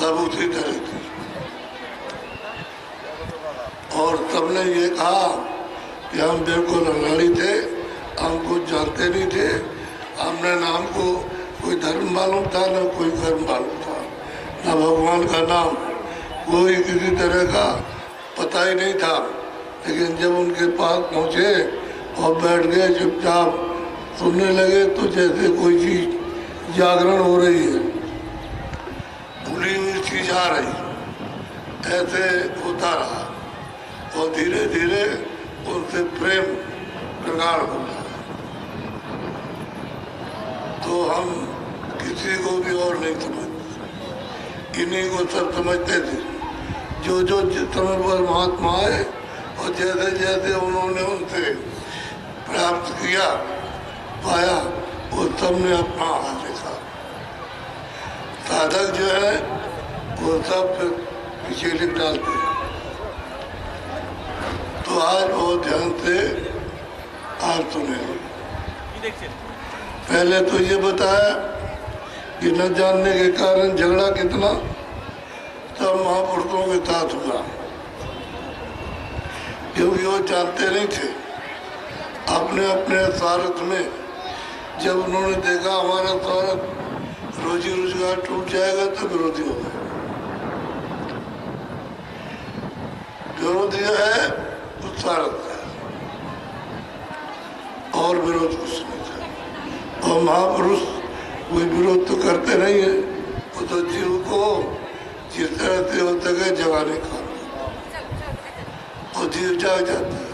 सब उसी तरह थी। और सबने ये कहा कि हम बिल्कुल अनाड़ी थे, हम कुछ जानते नहीं थे, हमने नाम को कोई धर्म मालूम था न कोई कर्म मालूम था, न भगवान का नाम कोई किसी तरह का पता ही नहीं था। लेकिन जब उनके पास पहुँचे और बैठ गए चुपचाप सुनने लगे तो जैसे कोई चीज जागरण हो रही है, भूली हुई चीज आ रही, ऐसे होता रहा और धीरे धीरे उनसे प्रेम प्रगाढ़ हो गया। तो हम किसी को भी और नहीं समझते, इन्हीं को सब समझते थे। जो जो जिस समय पर महात्मा आए और जैसे जैसे उन्होंने उनसे प्राप्त किया पाया, वो सब ने अपना हाथ देखा। साधक जो है वो सब पीछे लिख डालते हैं। तो आज बहुत ध्यान से आज सुने। पहले तो ये बताया कि न जानने के कारण झगड़ा कितना सब महापुरुषों के साथ हुआ, क्योंकि वो जानते नहीं थे। अपने अपने स्वार्थ में जब उन्होंने देखा हमारा स्वार्थ रोजी रोजगार टूट जाएगा तो विरोधी हो गए। विरोधी है उस स्वार्थ का और विरोध कुछ नहीं था। और महापुरुष कोई विरोध तो करते नहीं है, वो तो जीव को जिस तरह से हो सके जगाने का और जीव जाग जाता है।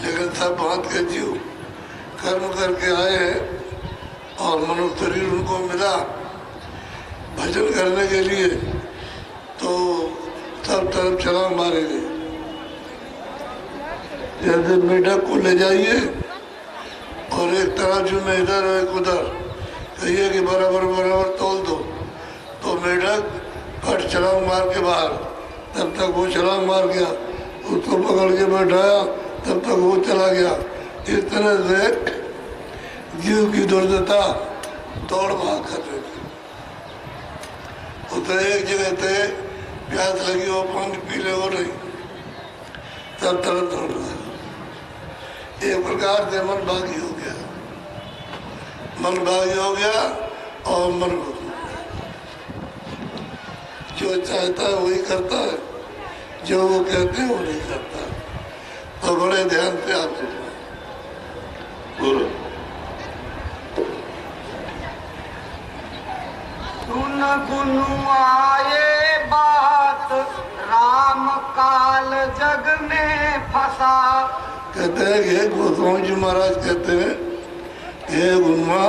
लेकिन सब बात के जीव कर्म करके आए हैं और मनुष्य शरीर उनको मिला भजन करने के लिए, तो सब तरफ छलांग मारेंगे। जैसे मेढक को ले जाइए और एक तराजू में इधर और एक उधर कहिए कि बराबर बराबर तोल दो, तो मेढक फट छलांग मार के बाहर, तब तक वो छलांग मार गया, उसको पकड़ के बैठाया तब तक वो चला गया। इस तरह से जीव की दुर्दशा दौड़ भाग कर रही थी। उधर एक जगह थे प्यास लगी, वो पानी पी ले वो नहीं, सब तरफ दौड़ रहा। एक प्रकार से मन भागी हो गया, मन भागी हो गया और मन जो चाहता है वही करता है, जो वो कहते हैं वो नहीं करता। तो बड़े ध्यान से आप बोलो। सुन गुनु आए बात राम काल जग में फंसा। कहते हैं कि गोस्वामी जी महाराज कहते हैं, हे गुनुआ,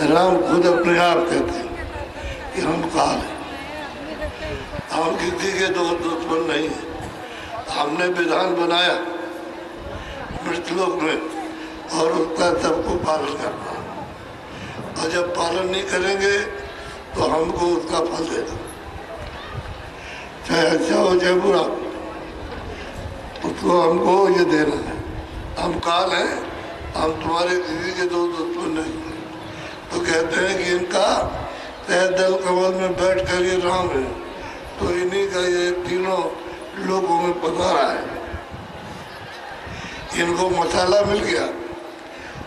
राम खुद अपने आप कहते हैं कि हम काल हैं, हम किसी के दोस्त दुश्मन नहीं है। हमने विधान बनाया मृतलोक में और उसका सबको पालन करना, और जब पालन नहीं करेंगे तो हमको उसका फल देना, चाहे अच्छा हो चाहे बुरा, उसको हमको ये देना है। हम काल हैं, हम तुम्हारे किसी के दोस्त दुश्मन नहीं। तो कहते हैं कि इनका तह दल कमल में बैठ कर ये राम है, तो इन्हीं का ये तीनों लोगों में पधारा है। इनको मसाला मिल गया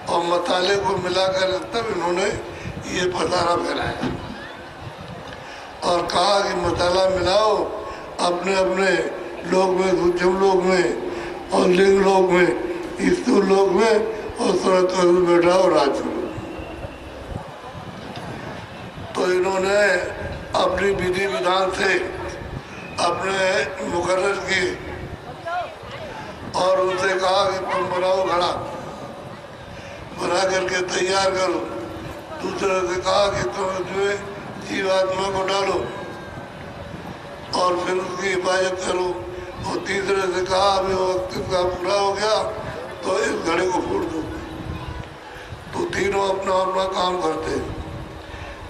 और मसाले को मिलाकर तब इन्होंने ये पधारा फैलाया और कहा कि मसाला मिलाओ अपने अपने लोक में, सूक्ष्म लोक में और लिंग लोक में, स्थूल लोक में और सूरत में बैठाओ राज करो। तो इन्होंने अपनी विधि विधान से अपने मुकर्रर की और उनसे कहा कि तुम बनाओ घड़ा, बना करके तैयार करो। दूसरे से कहा कि तुम उसमें जीवात्मा को डालो और फिर उसकी हिफाजत करो। और तीसरे से कहा अभी वक्त का पूरा हो गया तो इस घड़े को फोड़ दो। तो तीनों अपना अपना काम करते।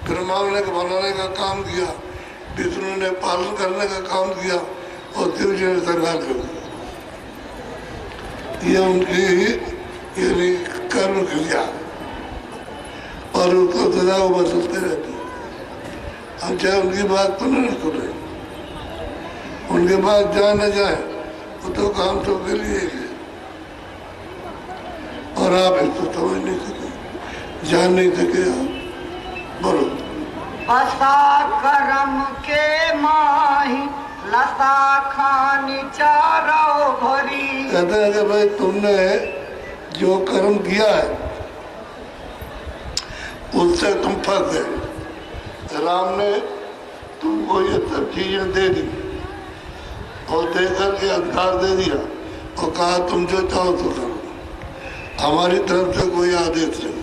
ब्रह्मा ने बनाने का काम किया, विष्णु ने पालन करने का काम किया और शिव जी ने संहार कर दिया। ये उनकी कर्म क्रिया और उसको सदा वो बदलते रहते। हम चाहे उनकी बात तो नहीं सुने, उनके पास जाए न जाए वो तो काम तो के लिए है। और आप इसको समझ नहीं सके, जान नहीं सके आप। बोलो। बसा करम के माही लता खानी चारो भरी। कहते हैं कि भाई तुमने जो कर्म किया है उससे तुम फंस गए। राम ने तुमको ये सब चीजें दे दी और दे करके अधिकार दे दिया और कहा तुम जो चाहो तो करो, हमारी तरफ से कोई आदेश नहीं।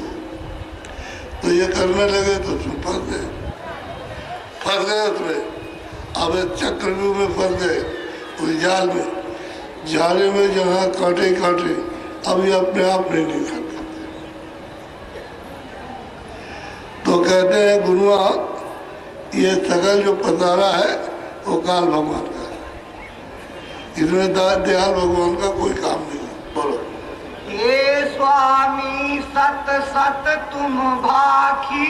तो ये करने लगे तो तुम फंस गए उसमें। अब इस चक्रव्यूह में फंस गए, उस जाल में, जाले में जहाँ कांटे कांटे अभी अपने आप नहीं निकल पाते। तो कहते हैं गुरुआ ये सकल जो पधारा है वो काल भगवान का है, इसमें दयाल भगवान का कोई काम नहीं है। बोलो। ये स्वामी सत सत तुम भाखी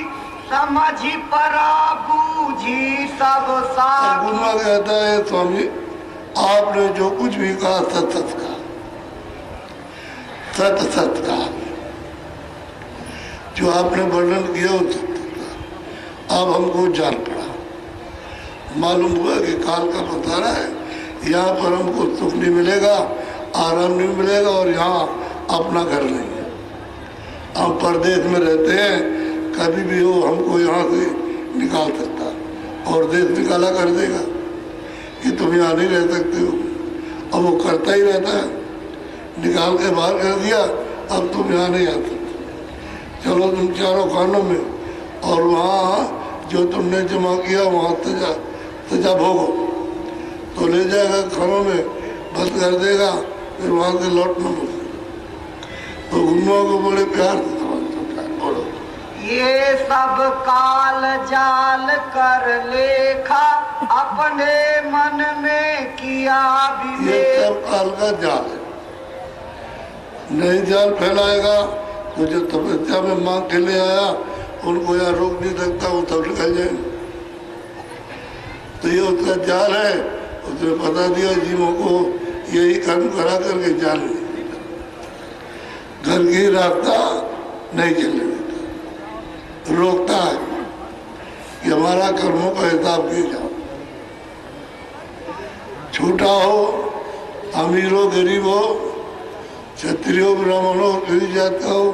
समझी परा बूझी सब साखी। गुरुआ कहता है स्वामी आपने जो कुछ भी कहा सत सत कहा, सत सत कहा, जो आपने वर्णन किया वो सत का। अब हमको जान पड़ा, मालूम हुआ कि काल का पधारा है, यहाँ पर हमको सुख नहीं मिलेगा, आराम नहीं मिलेगा और यहाँ अपना घर नहीं है। हम परदेश में रहते हैं, कभी भी हो हमको यहाँ से निकाल सकता और देश निकाला कर देगा कि तुम यहाँ नहीं रह सकते हो। अब वो करता ही रहता है, निकाल के बाहर कर दिया, अब तुम यहाँ नहीं आ सकते, चलो तुम चारों खानों में और वहाँ जो तुमने जमा किया वहाँ सजा भोगो। तो ले जाएगा खानों में, बंद कर देगा, फिर वहाँ से लौटना मुझे। तो गुरुओं को बड़े प्यार से समझता है। बोलो। ये सब काल जाल कर लेखा अपने मन में किया ये विवेक। सब काल का जाल है, नहीं जाल फैलाएगा तो जो तपस्या में मांग के ले आया उनको यहाँ रोक नहीं सकता, वो तब निकल जाएंगे। तो ये उसका जाल है, उसने बता दिया जीवों को यही कर्म करा करके जाल नहीं देता, घर की रास्ता नहीं चलने देता, रोकता है कि हमारा कर्मों का हिसाब किया जाओ। छोटा हो, अमीर हो, गरीब हो, क्षत्रिय हो, ब्राह्मण हो, किसी जात का हो,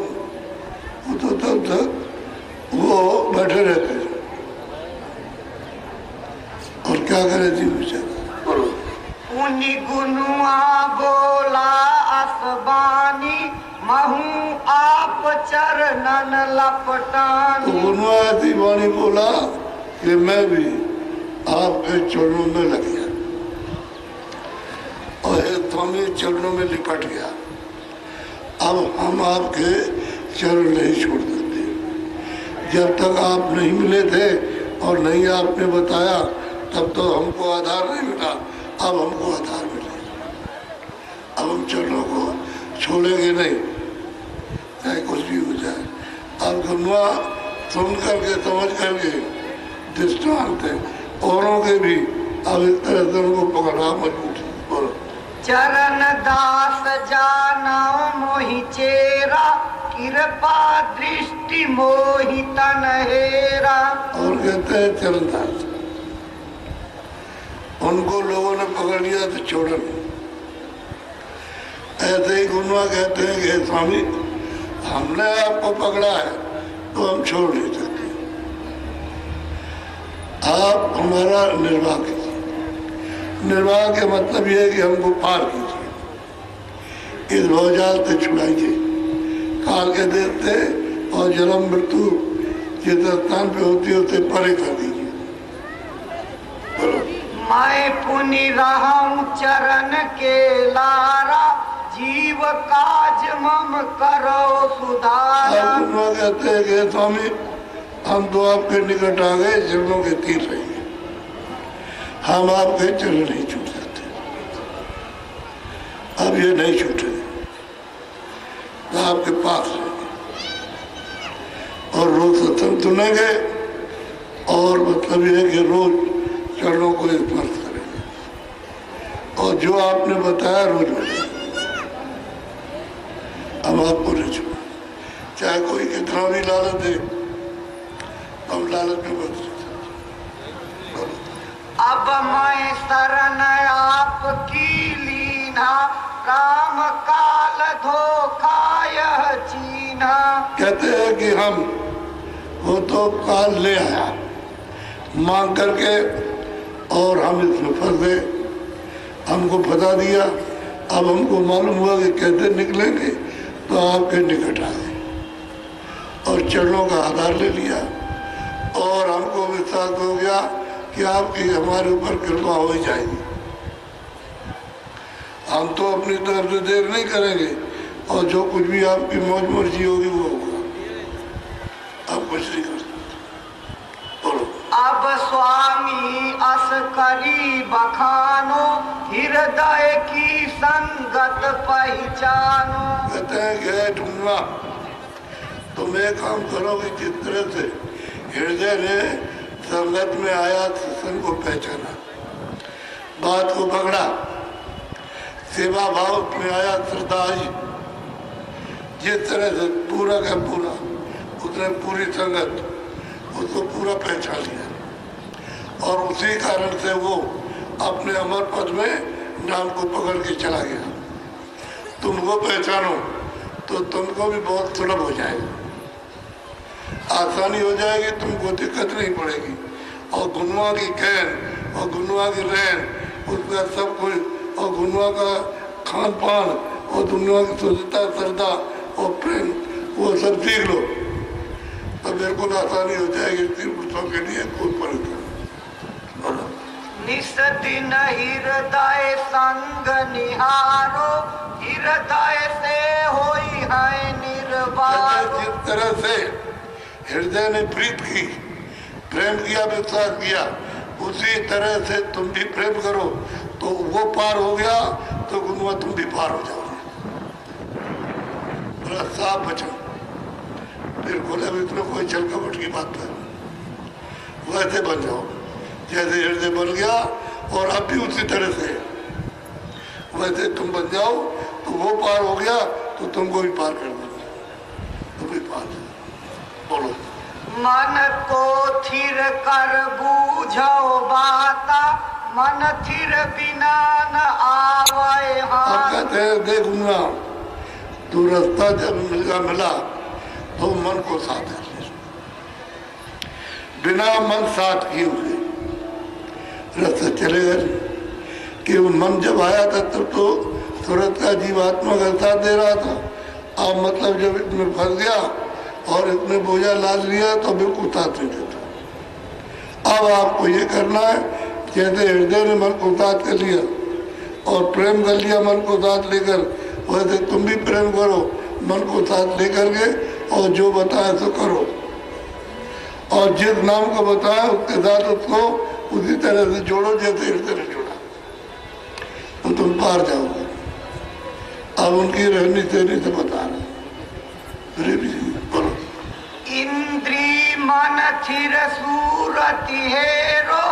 वो तो तब तक वो बैठे रहते हैं। और क्या करे जी बेचारा। उन्हीं गुनुआ बोला असबानी महू आप चरणन तो लपटानी। गुनुआ ऐसी वाणी बोला कि मैं भी आपके चरणों में लग गया और हे स्वामी चरणों में लिपट गया। अब हम आपके चरण नहीं छोड़ सकते। जब तक आप नहीं मिले थे और नहीं आपने बताया तब तो हमको आधार नहीं मिला, अब हमको आधार मिलेगा। अब हम चरणों को छोड़ेंगे नहीं, चाहे कुछ भी हो जाए। अब गंगा सुन करके समझ करके दृष्टांत है औरों के भी अब इस तरह से उनको पकड़ा मजबूत। बोलो। चरण दास जाना मोहि चेरा कृपा दृष्टि मोहि तनहेरा। और कहते हैं चरणदास, उनको लोगों ने पकड़ लिया तो छोड़ नहीं। ऐसे ही गुरुआ कहते हैं कि स्वामी हमने आपको पकड़ा है तो हम छोड़ नहीं सकते, आप हमारा निर्वाह कीजिए। निर्वाह के मतलब ये है कि हमको पार कीजिए, इस भवजाल से छुड़ाइए, काल के देश से और जन्म मृत्यु जिस स्थान पे होती है उसे परे कर दीजिए। बोलो। मैं पुनि रहूं चरण के लारा जीव काज मम करो सुधारा। कहते हैं कि स्वामी हम तो आपके निकट आ गए, चरणों के तीर रहेंगे, हम आपके चरण नहीं छूट सकते, अब ये नहीं छूटे, तो आपके पास रहेंगे और रोज सत्संग सुनेंगे और मतलब ये है कि रोज चरणों को स्पर्श करेंगे और जो आपने बताया रोज बताया। हम आपको नहीं छोड़ा, चाहे कोई कितना भी लालच दे, हम लालच में बच। अब मैं शरण आपकी लीना, राम काल धोखा यह चीना। कहते हैं कि हम वो तो काल ले आया मांग करके और हम इसमें फंस गए, हमको फंसा दिया। अब हमको मालूम हुआ कि कैसे निकलेंगे, तो आपके निकट आ गए और चरणों का आधार ले लिया और हमको विश्वास हो गया कि आपकी हमारे ऊपर कृपा हो ही जाएगी। हम तो अपनी तरफ से देर नहीं करेंगे और जो कुछ भी आपकी मौज मर्जी होगी वो होगा, आप कुछ नहीं कर सकते। बोलो। अब स्वामी अस करी बखानो, हृदय की संगत पहचानो। कहते हैं कि ढूंढना, तुम एक काम करोगे जिस तरह से हृदय ने संगत में आया, सत्संग को पहचाना, बात को पकड़ा, सेवा भाव में आया, श्रद्धा आई, जिस तरह से पूरा का पूरा उसने पूरी संगत उसको पूरा पहचान लिया और उसी कारण से वो अपने अमर पद में नाम को पकड़ के चला गया। तुमको पहचानो तो तुमको भी बहुत सुलभ हो जाएगा, आसानी हो जाएगी, तुमको दिक्कत नहीं पड़ेगी। और गुनवा की कहन और गुनवा की रहन, उसका सब कुछ, और गुनवा का खान पान और गुनवा की शुद्धता, श्रद्धा और प्रेम, वो सब सीख लो तो बिल्कुल आसानी हो जाएगी तीर्थों के लिए। कोई परेशानी निस दिन हृदय संग निहारो, हृदय से होई है निर्वाण। जिस तरह से हृदय ने प्रीत की, प्रेम किया, विश्वास किया, उसी तरह से तुम भी प्रेम करो तो वो पार हो गया तो गुनवा तुम भी पार हो जाओगे। साफ बचन, बिल्कुल अब इसमें कोई छल कपट की बात नहीं, वैसे बन जाओ जैसे हृदय बन गया और अब भी उसी तरह से वैसे तुम बन जाओ तो वो पार हो गया तो तुमको भी पार कर देंगे, तुम भी पार। बोलो। मन को थिर कर बूझो बाता, मन थिर बिना न आवे हाथ। अब कहते हैं देखूंगा तू रास्ता जब मिला तो मन को साथ है, बिना मन साथ किए हुए रास्ता चलेगा नहीं। कि मन जब आया था तब तो सूरत का जीवात्मा का साथ दे रहा था, अब मतलब जब इसमें फंस गया और इतने बोझा लाद लिया तो बिल्कुल साथ नहीं देता। अब आपको ये करना है जैसे हृदय ने मन को साथ कर लिया और प्रेम कर लिया मन को साथ लेकर, वैसे तुम भी प्रेम करो मन को साथ लेकर के और जो बताया सो करो और जिस नाम को बताया उसके साथ उसको उसी तरह से जोड़ो जैसे हृदय ने जोड़ा तो तुम पार जाओगे। अब उनकी रहनी सहनी से बता रहे बोलो। इंद्री मन थिर सूरति हेरो,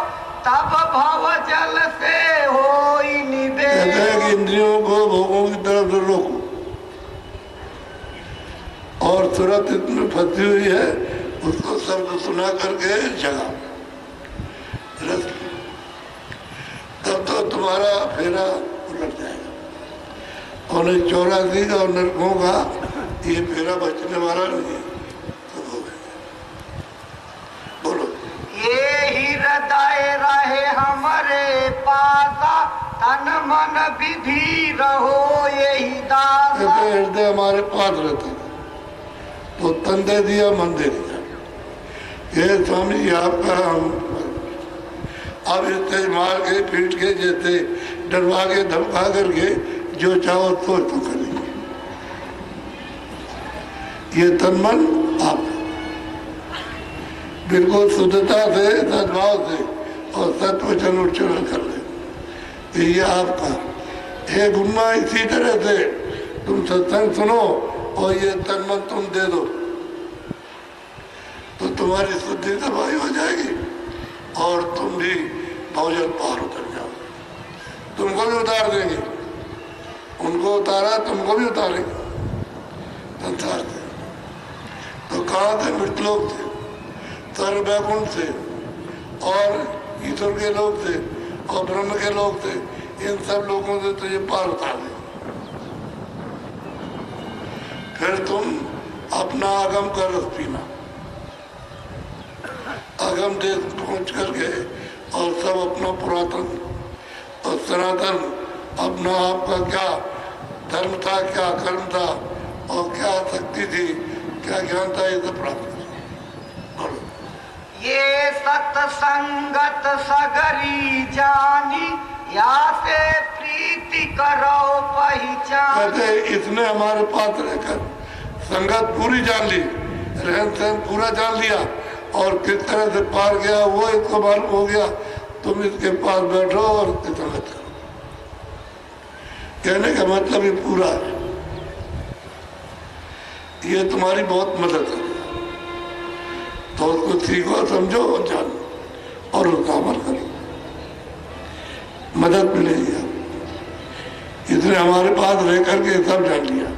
तब भव जल से होई निबेरो। कहते हैं कि इंद्रियों को भोगों की तरफ से रोको और सूरत इतनी फंसी हुई है उसको शब्द सुना करके जगा रस, तब तो तुम्हारा फेरा उलट जाएगा। और 84 का और नरकों का ये फेरा बचने वाला नहीं है। बोलो। ये हृदय रहे हमारे पासा, तन मन विधि रहो यही दासा। हृदय हमारे पास रहता है तो तन दे दिया मन दे दिया। ये स्वामी जी आपका अब इस मार के पीट के जैसे डरवा के धमका करके जो चाहो तो करेंगे। ये तन मन आप बिल्कुल शुद्धता से, सद्भाव से और सत्वचन उच्चारण कर ले, ये आपका है गुणमा। इसी तरह से तुम सत्संग सुनो और ये तन मन तुम दे दो तो तुम्हारी शुद्धि दवाई हो जाएगी। और तुम भी भवजल पार उतर जाओ। तुमको भी उतार देंगे, उनको उतारा तुमको भी उतारेंगे संसार से। तो कहाँ थे? मृतलोक थे, स्वर्ग वैकुंठ थे, और ईश्वर के लोग थे, और ब्रह्म के लोग थे। इन सब लोगों से तुझे पार उतार दे। फिर तुम अपना आगम का रस पीना। आगम देश पहुंच कर गए और सब अपना पुरातन और सनातन अपना आपका क्या धर्म था, क्या कर्म था, और क्या शक्ति थी, क्या ज्ञान था, ये सब प्राप्त करो। ये सत्संगत सगरी जानी, या से प्रीति करो पहचान। कहते इसने हमारे पास रहकर संगत पूरी जान ली, रहन सहन पूरा जान लिया, और किस तरह से पार गया वो इसको मालूम हो गया। तुम इसके पास बैठो और इसकी संगत करो। कहने का मतलब ये पूरा है, ये तुम्हारी बहुत मदद करेगा। तो उसको सीखो, समझो और जानो, और उसका अमल करो, मदद मिलेगी। इसने हमारे पास रह करके सब जान लिया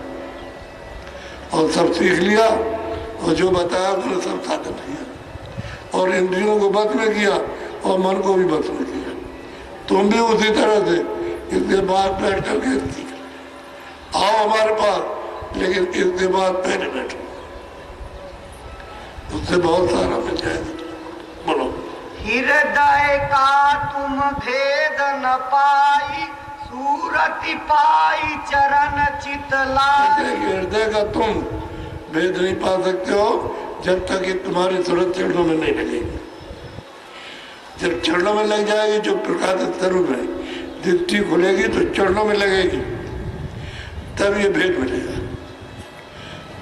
और सब सीख लिया, और जो बताया उसने सब साधन किया, और इंद्रियों को बस में किया और मन को भी बस में किया। तुम भी उसी तरह से इसके बाद बैठ करके सीख आओ हमारे पास, लेकिन इसके बाद पहले बैठो, उससे बहुत सारा मिल जाएगा। बोलो। हृदय का तुम भेद न पाई, सूरति पाई चरण चितलाई। हृदय का तुम भेद नहीं पा सकते हो जब तक कि तुम्हारी सूरत चरणों में नहीं लगेगी। जब चरणों में लग जाएगी, जो प्रकाशित स्वरूप है, दृष्टि खुलेगी तो चरणों में लगेगी, तब ये भेद मिलेगा,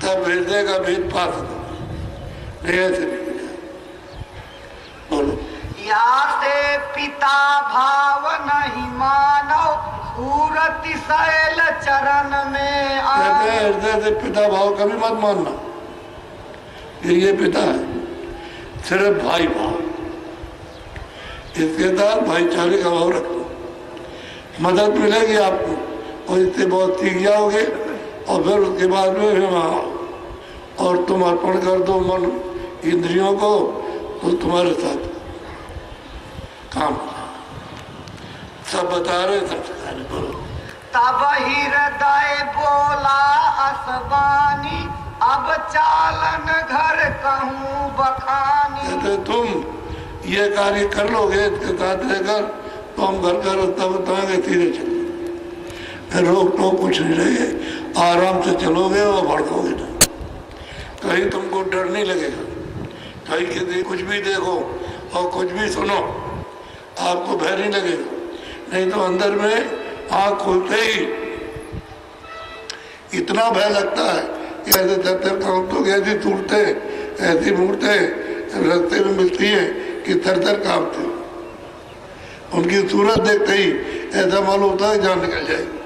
तब हृदय का भेद पा सकते। नहीं ऐसे नहीं मिलेगा। बोलो। या से पिता भाव नहीं मानो, सूरति शैल चरण में आए। हृदय से पिता भाव कभी मत मानना, ये पिता है, सिर्फ भाई भाव। इसके साथ भाईचारे का भाव रखो, मदद मिलेगी आपको, और इससे बहुत सीख जाओगे। और फिर उसके बाद में वहाँ और तुम अर्पण कर दो मन इंद्रियों को, तो तुम्हारे साथ काम सब बता रहे, सब सिखा रहे। बोलो। तब हृदय बोला असबानी, अब चालन घर कहूँ बखानी। कहते तुम ये कार्य कर लोगे, इसके साथ रहकर तो हम घर का रास्ता बताएंगे, सीधे चलो, फिर रोक टोक कुछ नहीं रहे, आराम से चलोगे और भड़कोगे नहीं, कहीं तुमको डर नहीं लगेगा, कहीं किसी कुछ भी देखो और कुछ भी सुनो आपको भय नहीं लगेगा। नहीं तो अंदर में आँख खोलते ही इतना भय लगता है कि ऐसे थर काम तो ऐसी टूटते, ऐसी मूर्ते रास्ते में मिलती है कि थर कांपते। उनकी सूरत देखते ही ऐसा मालूम होता है जान निकल जाएगी।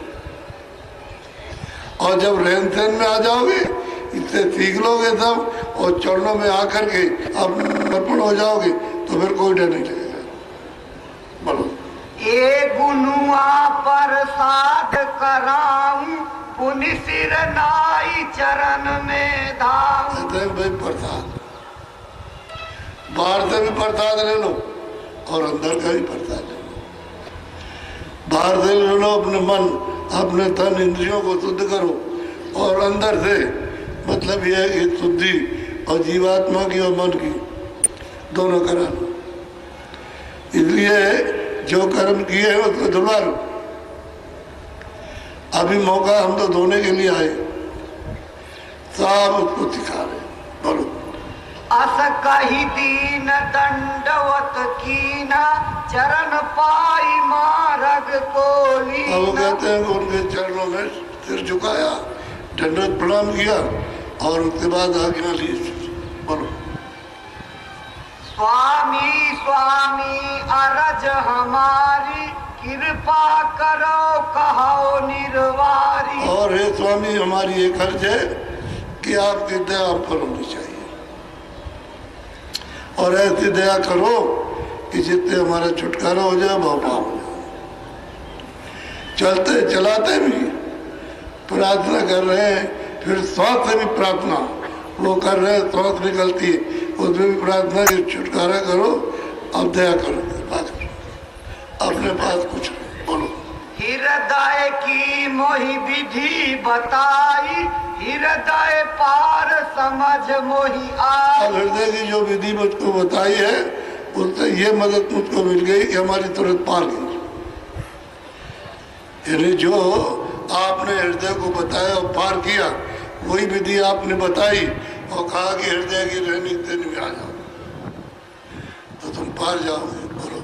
और जब रहन सहन में आ जाओगे, इससे सीख लोगे सब, और चरणों में आकर के अपने अर्पण हो जाओगे, तो फिर कोई डर नहीं लगेगा। बोलो। ए गुनुआ प्रसाद कराऊं, पुनि सिर नाई चरण में धाऊं। भाई प्रसाद, बाहर से भी प्रसाद ले लो और अंदर का भी प्रसाद ले लो। बाहर से ले लो अपने मन, अपने तन इंद्रियों को शुद्ध करो, और अंदर से मतलब यह है कि शुद्धि और जीवात्मा की और मन की दोनों करा लो। इसलिए जो कर्म किए हैं उसको धुलवा लो। अभी मौका हम तो धोने के लिए आए, सब उसको सिखा रहे। बोलो। अस कही दीन दंडवत कीना, चरण पाई मार्ग को लीना। अब वो कहते हैं कि उनके चरणों में सिर झुकाया, दंडवत प्रणाम किया, और उसके बाद आज्ञा ली। बोलो। स्वामी स्वामी अरज हमारी, कृपा करो कहो निर्वारी। और हे स्वामी, हमारी एक अर्ज है कि आपकी दया हम पर होनी चाहिए, और ऐसी दया करो कि जितने हमारा छुटकारा हो जाए बाबा हो जाए। चलते चलाते भी प्रार्थना कर रहे हैं, फिर सांस से भी प्रार्थना वो कर रहे हैं, सांस निकलती है उसमें भी प्रार्थना कि छुटकारा करो, अब दया करो, बात करो, अपने पास कुछ बोलो। हृदय की मोहि विधि बताई, हृदय पार समझ मोहि आई। अब हृदय की जो विधि मुझको बताई है उससे ये मदद मुझको मिल गई कि हमारी तुरंत पार गई। यानी जो आपने हृदय को बताया और पार किया, वही विधि आपने बताई और कहा कि हृदय की रहनी देनी में आ जाओ तो तुम पार जाओगे। बोलो।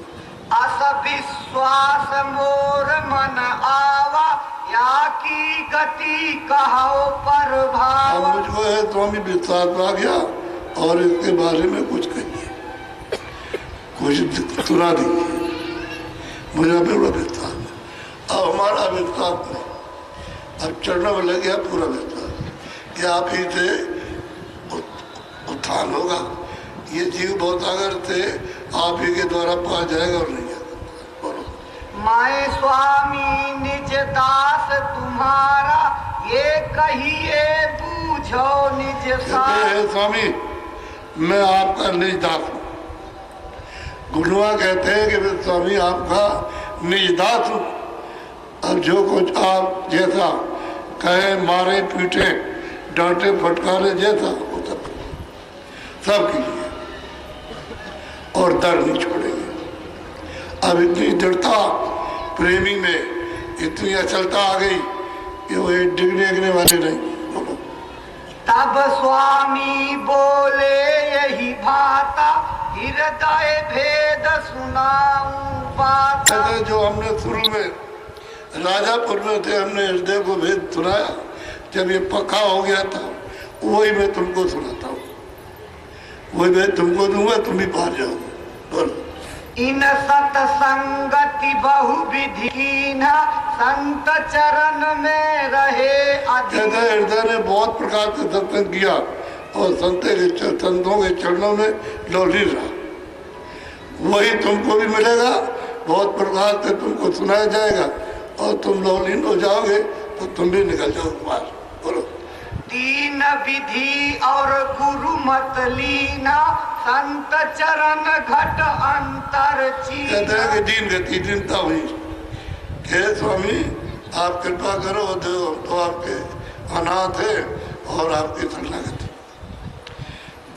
अस विश्वास मोर मन आवा, या की गति कहो पर भाव। अब मुझको है स्वामी विश्वास आ गया और इसके बारे में कुछ कहिए, कुछ सुना दीजिए, मुझे बड़ा विश्वास है। अब हमारा विश्वास नहीं, अब चरणों में लग गया पूरा विश्वास कि आप ही से उत्थान होगा। ये जीव भवसागर से आप ही के द्वारा पा जाएगा और नहीं जाएगा। बोलो। मैं स्वामी निज दास तुम्हारा, ये कहिए बूझो निज सार। कहते हैं स्वामी मैं आपका निज दास हूँ। गुरुआ कहते हैं कि मैं स्वामी आपका निज दास हूँ। अब जो कुछ आप जैसा कहे, मारे पीटे डांटे फटकारे, जैसा वो सब कीजिए और डर नहीं छोड़ेंगे। अब इतनी दृढ़ता प्रेमी में, इतनी अचलता आ गई कि वो डिगने वाले नहीं। बोलो। तब स्वामी बोले यही भाता, हृदय भेद सुनाऊं बात। जो हमने शुरू में राजापुर में थे, हमने हृदय को भेद सुनाया, जब ये पक्का हो गया था वही मैं तुमको सुनाता हूँ, वही मैं तुमको दूंगा, तुम भी पार जाओगे। बोलो। इन सतसंगति बहुविधि कीन्हा, संत चरण में रहे कहते हैं हृदय ने बहुत प्रकार से सत्संग किया और संतों के चरणों में लौलीन रहा। वही तुमको भी मिलेगा, बहुत प्रकार से तुमको सुनाया जाएगा और तुम लौलीन हो जाओगे तो तुम भी निकल जाओगे बाहर। बोलो। तीन विधि और गुरु मत लीना, संत चरण घट अंतर चीना। कहते हैं कि दीन गति दीनता हुई कि स्वामी आप कृपा करो, तो आपके अनाथ है और आपकी शरणागति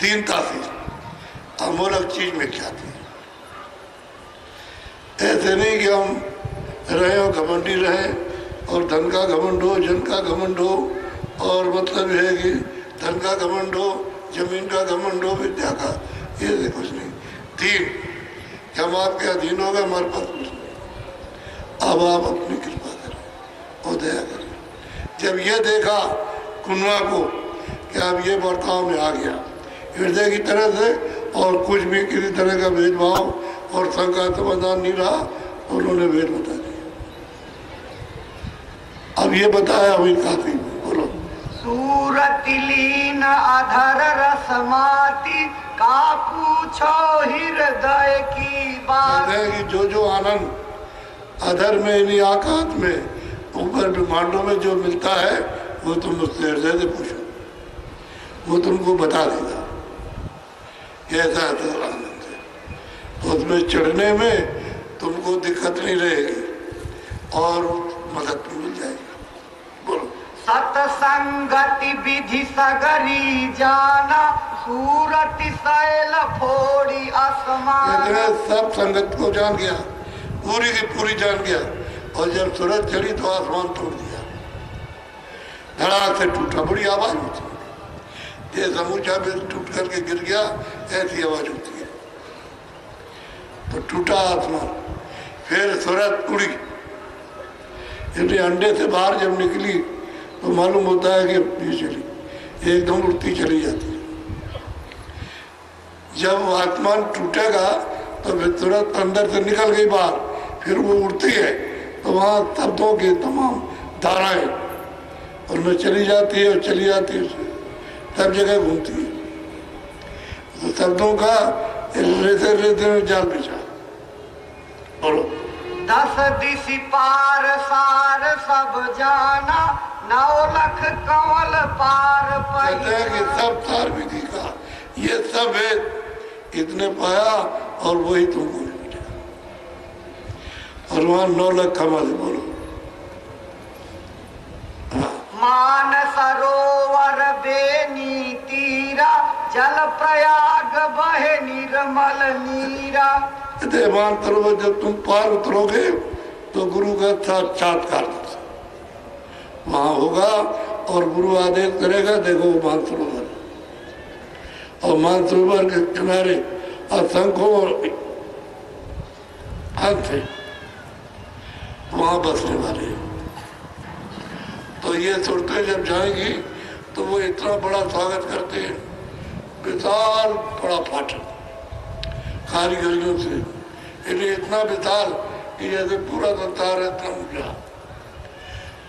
दीनता थी, अमूलक चीज में क्या थी। ऐसे नहीं कि हम रहे और घमंडी रहे और धन का घमंड हो, जन का घमंड हो, और मतलब है कि धन का घमंड हो, जमीन का घमंड हो, विद्या का, ये से कुछ नहीं। दीन कि हम आपके अधीन हो गए, हमारे पास कुछ नहीं, अब आप अपनी कृपा करें और दया करें। जब ये देखा कुनवा को कि अब ये बर्ताव में आ गया हृदय की तरह से और कुछ भी किसी तरह का भेदभाव और शंका समाधान नहीं रहा, उन्होंने भेद बता दिया। अब ये बताया अभी काफी। बोलो। सूरति लीन अधर रसमाती, का पूछो हृदय की बात। कि जो आनंद अधर में यानी आकाश में ऊपर ब्रह्मांडों में जो मिलता है वो तुम उससे हृदय से पूछो, वो तुमको बता देगा कैसा आनंद है। तो उसमें चढ़ने में तुमको दिक्कत नहीं रहेगी और मदद भी मिल जाएगी। बोलो। सतसंगति विधि सगरी जाना, सूरति शैल फोड़ी आसमान। सब संगत को जान गया, पूरी की पूरी जान गया, और जब सूरज चढ़ी तो आसमान तोड़ दिया, धड़ाक से टूटा, बड़ी आवाज होती है, ये समूचा बिल टूट करके गिर गया, ऐसी आवाज होती है। तो टूटा आसमान, फिर सूरज उड़ी, यदि अंडे से बाहर जब निकली तो मालूम होता है कि ये चली, एकदम उड़ती चली जाती है। जब आसमान टूटेगा तो फिर तुरंत अंदर से निकल गई बाहर, फिर वो उड़ती है तो वहाँ शब्दों की तमाम धाराएं उनमें चली जाती है और चली जाती है, सब जगह घूमती है। तो शब्दों का रेते में जाल बिछा, 10 दिशि पार सार सब जाना, 9 लख कंवल पार कहते हैं कि सब तार विधि का ये सब है, इतने पाया और वही तुमको मिलेगा। और वहां 9 लाख कमा दे, बोलो। मान सरोवर बेनी तीरा, जल प्रयाग बहे निर्मल नीरा। कहते मान सरोवर जब तुम पार उतरोगे तो गुरु का साक्षात्कार वहां होगा और गुरु आदेश करेगा, देखो मानसरोवर। और मानसरोवर के किनारे असंख्यों हंस है, वहां बसने वाले हैं। तो ये सुरतें जब जाएंगी तो वो इतना बड़ा स्वागत करते हैं, विशाल बड़ा फाटक कारीगरियों से, इसलिए इतना विशाल कि जैसे पूरा संसार है इतना ऊंचा।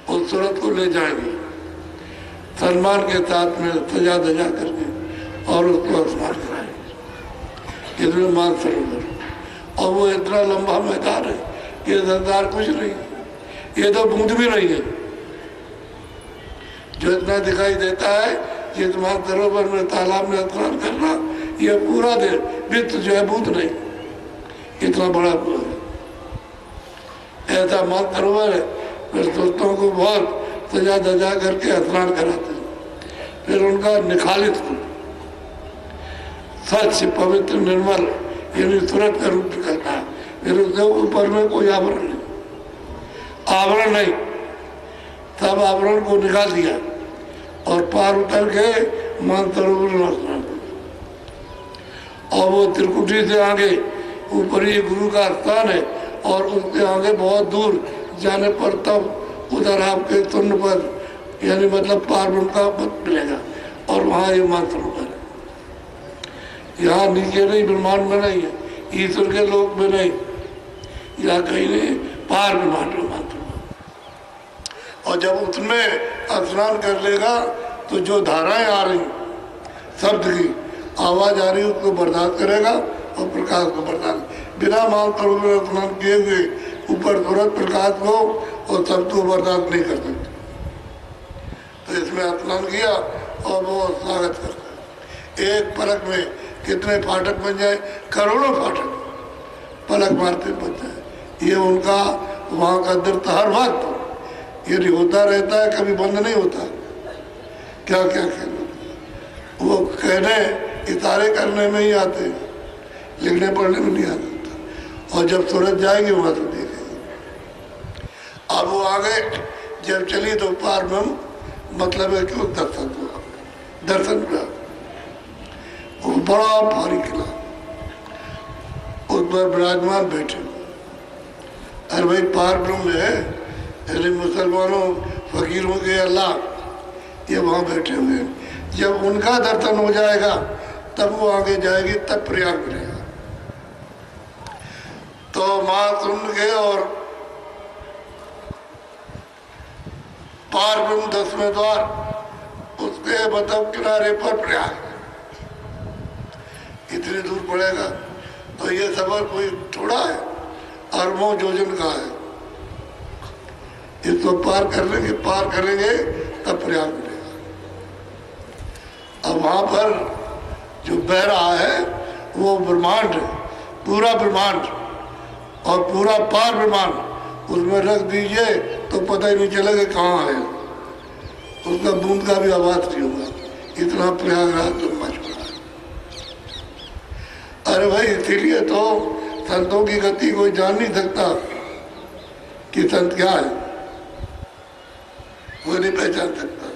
उस सूरत को ले जाएंगे सम्मान के साथ में सजा धजा करके और उसको स्नान कराएंगे, इसमें मानसरोवर। और वो इतना लंबा मैदान है, ये संसार कुछ नहीं, ये तो बूंद भी नहीं है। जो इतना दिखाई देता है कि मानसरोवर में तालाब में स्नान करना, ये पूरा दिन वित्त जो है बूंद नहीं, इतना बड़ा ऐसा मानसरोवर है। फिर दोस्तों को बहुत सजा धजा करके स्नान कराते हैं, फिर उनका निखालित सच पवित्र निर्मल यानी सूरत का रूप करता है। फिर उसके ऊपर में कोई आवरण नहीं, आवरण नहीं, सब आवरण को निकाल दिया और पार उतर के मानसरोवर में स्नान। और वो त्रिकुटी से आगे ऊपर ही गुरु का स्थान है, और उसके आगे बहुत दूर जाने पर तब उधर आपके तुन्न पर यानी मतलब पार्वन का पद मिलेगा, और वहाँ ये मानसरोवर है। यहाँ नीचे नहीं, ब्रह्मांड में नहीं है, ईश्वर के लोक में नहीं, यहाँ कहीं नहीं, पार ब्रह्मांड में मानसरोवर। और जब उसमें स्नान कर लेगा तो जो धाराएं आ रही शब्द की आवाज आ रही उसको बर्दाश्त करेगा और प्रकाश को बर्दाश्त, बिना मानसरोवर स्नान किए हुए ऊपर सूरज प्रकाश को और शब्द को बर्दाश्त नहीं कर सकते। तो इसमें स्नान किया और वो स्वागत करता है। एक पलक में कितने फाटक बन जाए, करोड़ों फाटक पलक मारते बन जाए। ये उनका वहाँ का दृष्ट हर वक्त ये होता रहता है, कभी बंद नहीं होता। क्या क्या कहना, वो कहने इशारे करने में ही आते हैं, लिखने पढ़ने में नहीं आता। और जब सूरज जाएगी वहां से देखेंगे। अब वो आगे जब चली तो पार ब्रह्म मतलब है कि वो दर्शन हुआ, दर्शन हुआ। वो बड़ा भारी किला, उस पर विराजमान बैठे। अरे भाई पार ब्रह्म है, यानी मुसलमानों फकीरों के अल्लाह ये वहाँ बैठे हुए हैं। जब उनका दर्शन हो जाएगा तब वो आगे जाएगी, तब प्रयाग मिलेगा। तो महाकुंभ के और पार ब्रह्म 10वें द्वार, उसके मतलब किनारे पर प्रयाग इतनी दूर पड़ेगा। तो ये सफर कोई थोड़ा है, अरबों योजन का है। इसको पार करेंगे तब प्रयाग मिलेगा। अब वहां पर जो बह रहा है वो ब्रह्मांड है, पूरा ब्रह्मांड और पूरा पार ब्रह्मांड उसमें रख दीजिए तो पता ही नहीं चलेगा कहाँ है, उसका बूंद का भी आवाज नहीं होगा, इतना प्रयागराज लंबा चुका है। अरे भाई इसीलिए तो संतों की गति कोई जान नहीं सकता कि संत क्या है, वो नहीं पहचान सकता।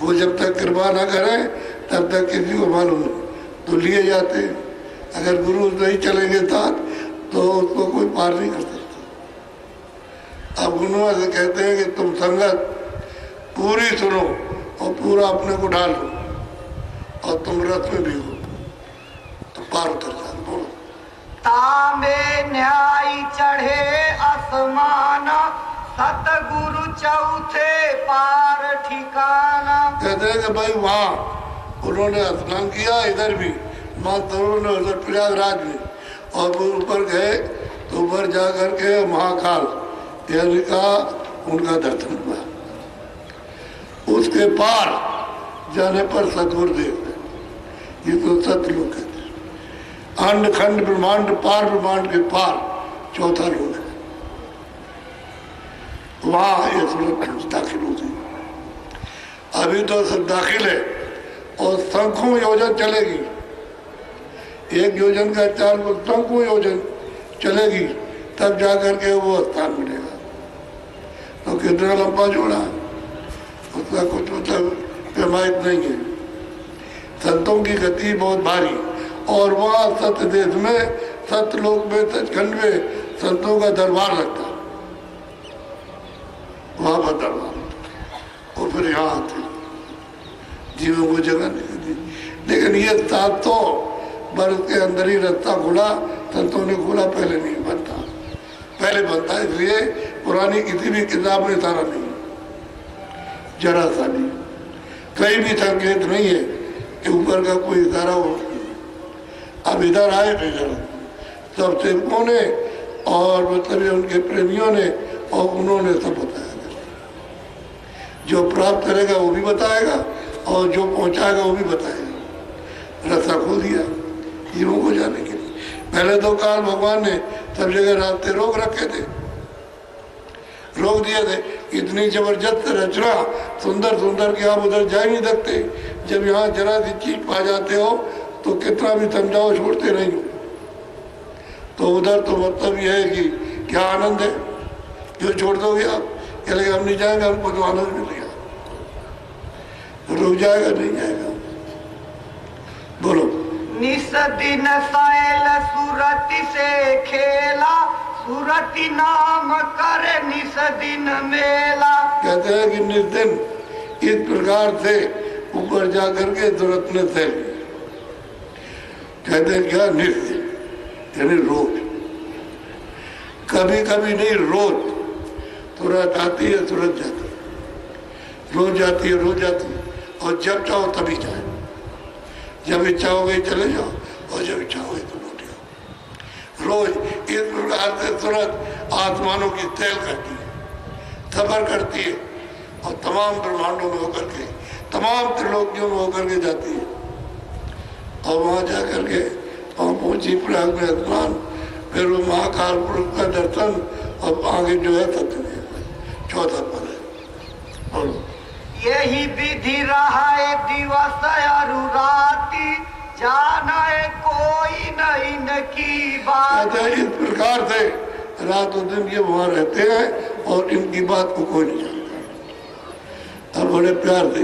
वो जब तक कृपा ना करे तब तक किसी को मालूम नहीं, तो लिए जाते हैं। अगर गुरु नहीं चलेंगे साथ तो उसको कोई पार नहीं कर सकता। अब गुरुआ से कहते हैं कि तुम संगत पूरी सुनो और पूरा अपने को डालो और तुम रथ में भी हो तो पार उतर जाओ। बोलो। तांबे न्याय चढ़े आसमान, सतगुरु चौथे पार ठिकाना। कहते हैं कि भाई वहाँ उन्होंने स्नान किया, इधर भी मानसरोवर ने, उधर प्रयागराज में, और वो ऊपर गए तो ऊपर जा करके महाकाल यानी का उनका दर्शन हुआ। उसके पार जाने पर सदगुरुदेव, ये तो सतलोक कहते हैं। अंड खंड ब्रह्मांड पार, ब्रह्मांड के पार चौथा लोक है, वहां ये सूरत दाखिल होती। अभी तो सब दाखिल है और शंखों योजन चलेगी, 1 योजन का 4 शंखों योजन चलेगी, तब जाकर के वो स्थान मिलेगा। तो कितना लंबा जोड़ा है उसका कुछ मतलब पैमाइश नहीं है। संतों की गति बहुत भारी, और वहाँ सत्य देश में, सत्यलोक में, सचखंड में संतों का दरबार लगता है, वहाँ पर दरबार, और फिर यहाँ आते जीवों को जगह नहीं दी। लेकिन ये 700 वर्ष के अंदर ही रास्ता खुला, संतों ने खोला, पहले नहीं बनता। पहले बनता है, इसलिए पुरानी किसी भी किताब में सारा नहीं, जरा सा नहीं, कहीं भी संकेत नहीं है कि ऊपर का कोई इशारा हो। अब इधर आए थे जरा सब सेवकों ने और मतलब उनके प्रेमियों ने, और उन्होंने सब बताया। जो प्राप्त करेगा वो भी बताएगा, और जो पहुंचाएगा वो भी बताएगा। रास्ता खोल दिया जीवों को जाने के लिए। पहले तो काल भगवान ने सब जगह रास्ते रोक रखे थे, रोक दिए थे। इतनी जबरदस्त रचना, सुंदर सुंदर कि आप उधर जा ही नहीं सकते। जब यहाँ जरा सी चीज पा जाते हो तो कितना भी समझाओ छोड़ते नहीं हो। तो उधर तो मतलब यह है कि क्या आनंद है, जो छोड़ दोगे आप, क्या लगे हम नहीं जाएंगे, हमको तो आनंद मिलेगा। रुक जाएगा, नहीं जाएगा। बोलो। निस दिन सैल सूरति से खेला, सूरति नाम करे निस दिन मेला। कहते हैं कि निस दिन इस प्रकार से ऊपर जाकर के सूरत में फैल, कहते हैं क्या निस दिन यानी रोज, कभी कभी नहीं रोज। सूरत आती है, सूरत जाती है, रोज जाती है, रोज जाती है। और जब चाहो तभी जाए, जब इच्छा हो गई चले जाओ, और जब इच्छा हो गई तो लौट जाओ। रोज इस प्रकार से सूरत आसमानों की तैल करती है, सफर करती है, और तमाम ब्रह्मांडों में होकर के, तमाम त्रिलोकियों में होकर के जाती है। और वहाँ जा करके वहाँ पहुंची प्रयाग में स्नान, फिर वो महाकाल पुरुष का दर्शन, और आगे जो है सत्यदेव चौथा पद है। बोलो। यही विधि रहा दिवस और राति, जाना है कोई नहीं न की बात। इस प्रकार से रात और दिन ये वहाँ रहते हैं, और इनकी बात को कोई नहीं जानता। अब बड़े प्यार से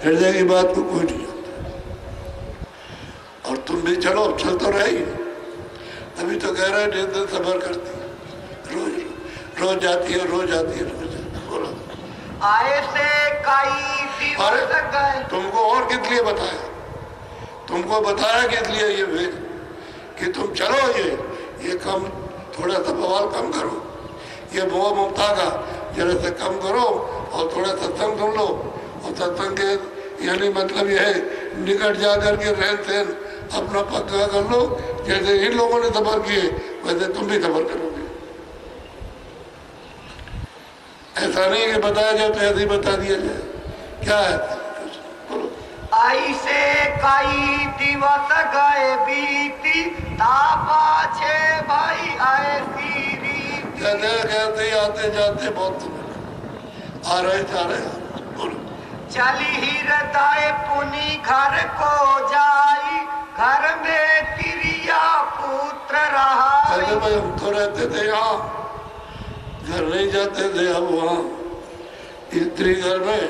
हृदय की बात को कोई नहीं जानता। और तुम भी चलो, चल तो रही। अभी तो कह रहे दिन दिन सफर करती है, रोज रोज जाती है, रोज आती है, रोज जाती है। बोलो। आए से कई दिवस गए। तुमको और किस लिए बताया? तुमको बताया किस लिए ये भेज कि तुम चलो, ये कम, थोड़ा सा बवाल कम करो, ये मोह ममता का जरा सा कम करो, और थोड़ा सत्संग सुन लो। और सत्संग के यानी मतलब यह है, निकट जा करके रहन सहन अपना पक्का कर लो। जैसे इन लोगों ने सफर किए, वैसे तुम भी सफर करोगे। ऐसा नहीं कि बताया जाए तो ऐसे ही बता दिया जाए, क्या है? बोलो। ऐसे कई दिवस गए बीती, तापा छे भाई ऐसी रीति। कहते आते जाते बहुत आ रहे जा रहे। बोलो। चली हृदय पुनि घर को जाई, घर में तिरिया पुत्र रहा। भाई हम तो रहते थे यहाँ, घर नहीं जाते थे। अब वहाँ स्त्री घर में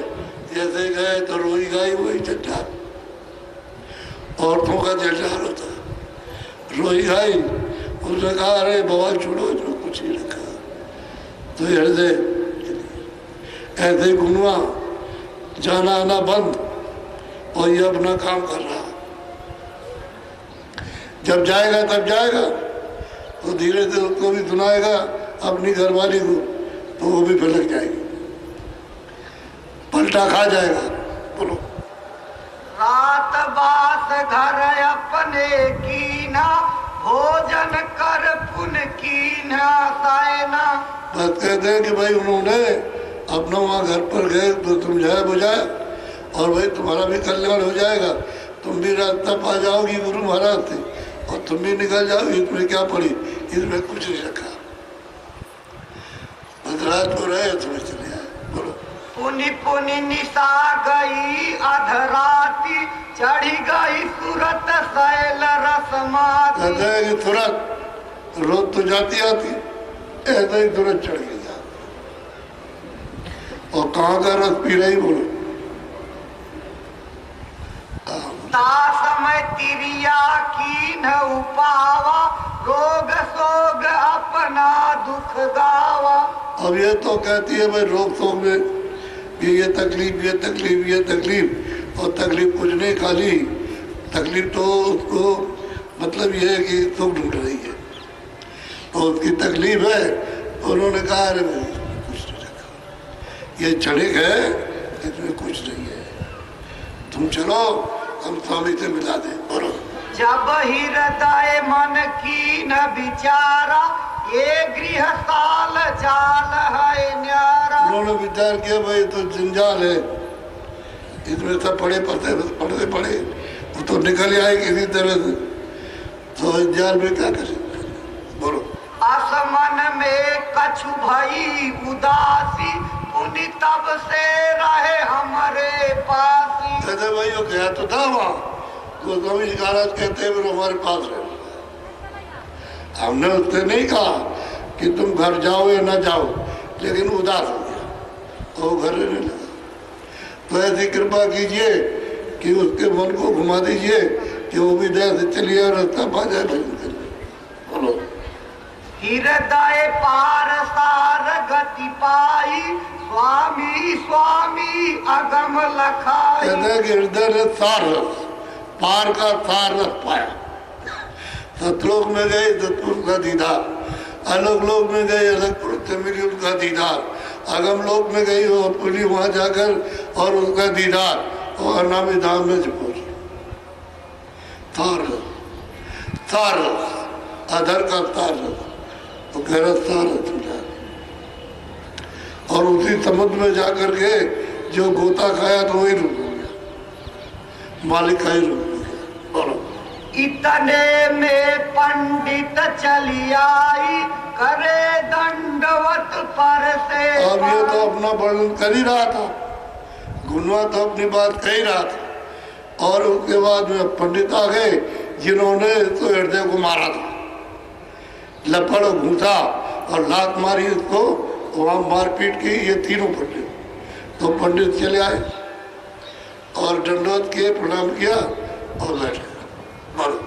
जैसे गए तो रोई गाई वही चट्टान, औरतों का जलचार होता है। रोई गाई, उसने कहा अरे बवाल छोड़ो, जो कुछ ही रखा। तो हृदय ऐसे ही घुमा, जाना आना बंद, और ये अपना काम कर रहा। जब जाएगा तब जाएगा, तो धीरे धीरे उसको भी सुनाएगा अपनी घरवाली को, तो वो भी भटक जाएगी, पलटा खा जाएगा। बोलो। रात बास घर अपने कीना, भोजन कर पुन कीन आसायना। बस कहते हैं कि भाई उन्होंने अपना वहाँ घर पर गए तो समझाया बुझाया और भाई तुम्हारा भी कल्याण हो जाएगा, तुम भी रास्ता पा जाओगी गुरु महाराज से और तुम भी निकल जाओगी। इसमें क्या पड़ी, इसमें कुछ नहीं रखा। बस रात को रहे तुम्हें चले आए। बोलो पुनि पुनि निशा गई अधराती, चढ़ी गई सूरत शैल रसमाती। कहते हैं कि तुरंत रोज तो जाती आती, ऐसा ही तुरंत चढ़ गई। और कहाँ का रस पी रही बोलो। ता समय तिरिया की न उपावा, रोग सोग अपना दुख गावा। अब ये तो कहती है भाई रोग शोक में ये तकलीफ ये तकलीफ ये तकलीफ, और तकलीफ कुछ नहीं, खाली तकलीफ तो उसको मतलब ये है कि सुख ढूंढ रही है, तो उसकी तकलीफ है। उन्होंने कहा अरे भाई कुछ नहीं रखा, ये क्षणिक है, इसमें कुछ नहीं है, तुम चलो हम स्वामी से मिला दें। बोलो जब हृदय मन की न विचारा, ये गृह साल जाल है न्यारा। उन्होंने विचार किया भाई तो जंजाल है, इसमें सब पढ़े पढ़े वो तो निकल आए किसी तरह से, तो इस जाल में क्या करें। बोलो आसमन में कछु भई उदासी, पुनि तब से रहे हमारे पासी। कहते भाई वो गया तो था वहाँ, तो स्वामी जी महाराज कहते हैं हमारे पास रहे। हमने उससे नहीं कहा कि तुम घर जाओ या ना जाओ, लेकिन उदास हो गया तो वो घर रहने लगा। तो ऐसी कृपा कीजिए कि उसके मन को घुमा दीजिए कि वो भी दया से चलिए और रास्ता पा जाए भजन के लिए। बोलो हृदय पार सार गति पाई, स्वामी स्वामी अगम लखाई। कहते हैं कि हृदय ने सार रस, पार का सार रस पाया। सतलोक में गए सतपुरुष का दीदार, अलग लोक में गए अलग पुरुष से मिली उसका दीदार, अगम लोक में गई और पुरी वहां जाकर और उसका दीदार, और अनामी धाम में से पहुंची। तार रस अधर का तार रस, तो गहरा तार रस। और उसी समुद्र में जाकर के जो गोता खाया तो वही रुक गया, मालिक का ही रुक गया। बोलो इतने में पंडित चली आई, करे दंडवत पर से। अब ये तो अपना वर्णन कर ही रहा था, गुनवा तो अपनी बात कह ही रहा था, और उसके बाद में पंडित आ गए जिन्होंने तो हृदय को मारा था, लपड़ घूसा और लात मारी उसको, वहाँ मारपीट की ये तीनों पंडित। तो पंडित चले आए और दंडोत किए, प्रणाम किया और बैठे। बोलो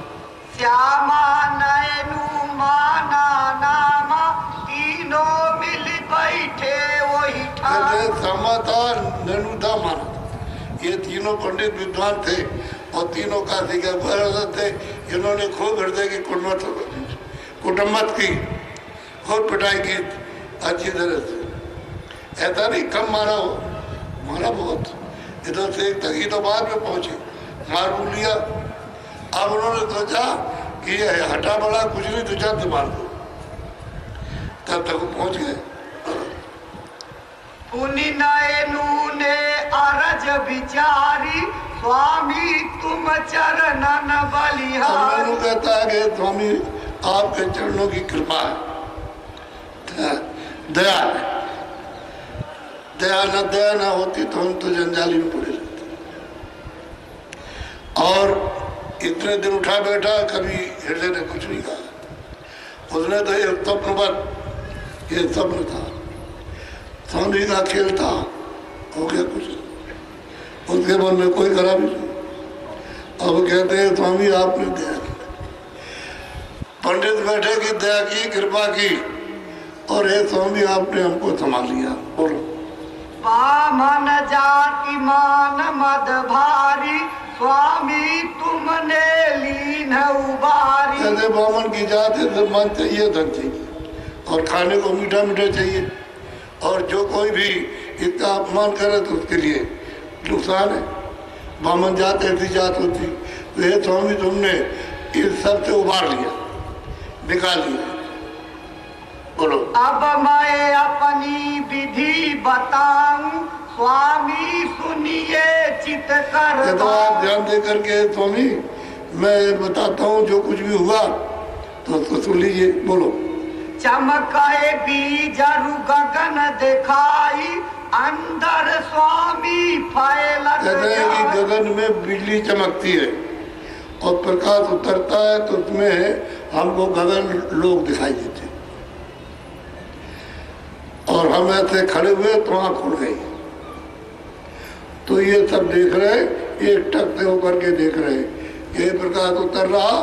श्यामा नयनु माना नामा, तीनों मिल बैठे वही ठाम। श्यामा था, नैनु था, माना था, ये तीनों पंडित विद्वान थे और तीनों काशी के बरसत थे। इन्होंने खूब हृदय की कुटुम्बत की, खूब पिटाई की अच्छी तरह से। ऐसा नहीं कम मारा हो, मारा बहुत। इधर से एक तकी तो बाद में पहुंची, मार भी लिया। अब उन्होंने सोचा कि ये हटा बड़ा कुछ नहीं, तो जाते मार दो, तब तक वो पहुंच गए। पुनि नयनु ने अरज विचारी, स्वामी तुम चरणन बलिहारी। नैनु कहता है कि स्वामी आपके चरणों की कृपा है, दया है, दया ना होती तो हम तो जंजाली में पड़े रहते। और इतने दिन उठा बैठा, कभी हृदय ने कुछ नहीं कहा। उसने तो ये स्वप्न पर, ये स्वप्न था, स्वामी का खेल था, हो गया कुछ, उसके मन में कोई खराबी नहीं। अब कहते हैं स्वामी आपने दया की, पंडित बैठे की दया की, कृपा की, और हे स्वामी आपने हमको संभाल लिया। बोलो बामन जाति मान मद भारी, स्वामी तुमने लीन उबारी। कहते बामन की जात है, सम्मान चाहिए, धन चाहिए, और खाने को मीठा मीठा चाहिए, और जो कोई भी इसका अपमान करे तो उसके लिए नुकसान है। बामन जात ऐसी जात होती, तो हे स्वामी तुमने इस सब से उबार लिया, निकालिए, बोलो। अब मैं अपनी विधि बताऊं, स्वामी सुनिए चित कर। ये तो आप ध्यान दे करके स्वामी मैं बताता हूँ जो कुछ भी हुआ तो उसको सुन लीजिए, बोलो। चमकाए बीजरु गगन दिखाई, अंदर स्वामी फैलत कहते हैं कि जाए। गगन में बिजली चमकती है और प्रकाश उतरता है तो उसमें हमको गगन लोग दिखाई देते और हम ऐसे खड़े हुए तो आँख खुल गई। तो ये सब देख रहे, एक टक से होकर के देख रहे, ये प्रकाश उतर रहा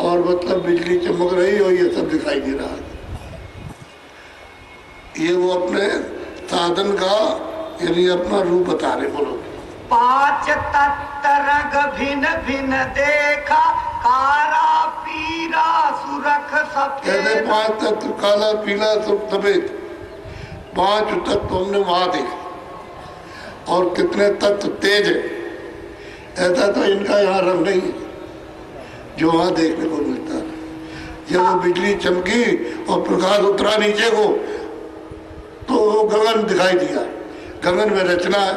और मतलब बिजली चमक रही और ये सब दिखाई दे रहा है। ये वो अपने साधन का यानी अपना रूप बता रहे, बोलो। पांच तत्व रंग भिन्न भिन्न देखा, काला पीला सुरख कहते सफेद। पांच तत्व काला पीला सफेद, पांच तत्व हमने वहां देखे और कितने तत्व तेज है ऐसा तो इनका यहाँ रंग नहीं है जो वहां देखने को मिलता है। जब वो बिजली चमकी और प्रकाश उतरा नीचे को तो वो गगन दिखाई दिया। गगन में रचना है,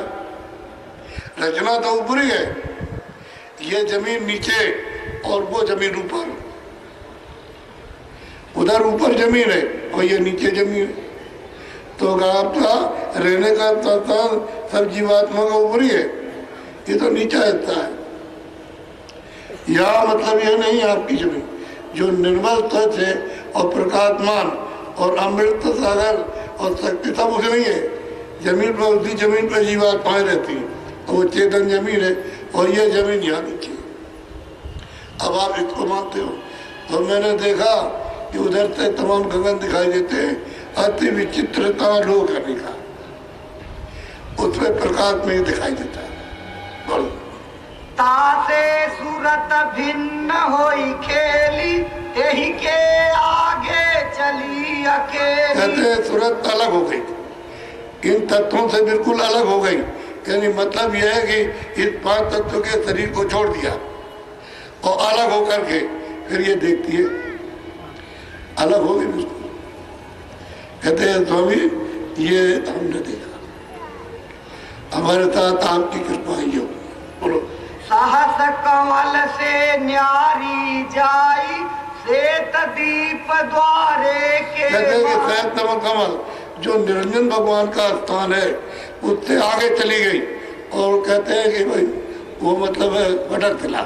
रचना तो ऊपरी है, ये जमीन नीचे और वो जमीन ऊपर, उधर ऊपर जमीन है और ये नीचे जमीन है। तो आपका रहने का स्थान सब जीवात्मा का ऊपरी है, ये तो नीचा रहता है। यहाँ मतलब ये नहीं आपकी जमीन जो निर्मल तत्व है और प्रकाशमान और अमृत सागर और शक्ति सब उसे नहीं है। जमीन पर उसी जमीन पर जीवात्माएं रहती हैं और वो चेतन जमीन है और ये जमीन यहाँ नीचे। अब आप इसको मानते हो तो मैंने देखा कि उधर से तमाम गगन दिखाई देते हैं, अति विचित्रता लोक करने का उसमें प्रकाश में ही दिखाई देता है, बोलो। तासे सूरत भिन्न होई खेली, यही के आगे चली अकेली। कहते हैं सूरत अलग हो गई, इन तत्वों से बिल्कुल अलग हो गई। यानी मतलब यह है कि इस पांच तत्व के शरीर को छोड़ दिया और अलग होकर के फिर ये देखती है, अलग हो गई बिल्कुल। कहते हैं स्वामी ये हमने देखा, हमारे साथ आपकी कृपा ही हो, बोलो। सहस कमल से न्यारी जाई, श्वेत दीप द्वारे के। कहते हैं कि श्वेत कमल जो निरंजन भगवान का स्थान है उससे आगे चली गई और कहते हैं कि भाई वो मतलब है पटक दिला,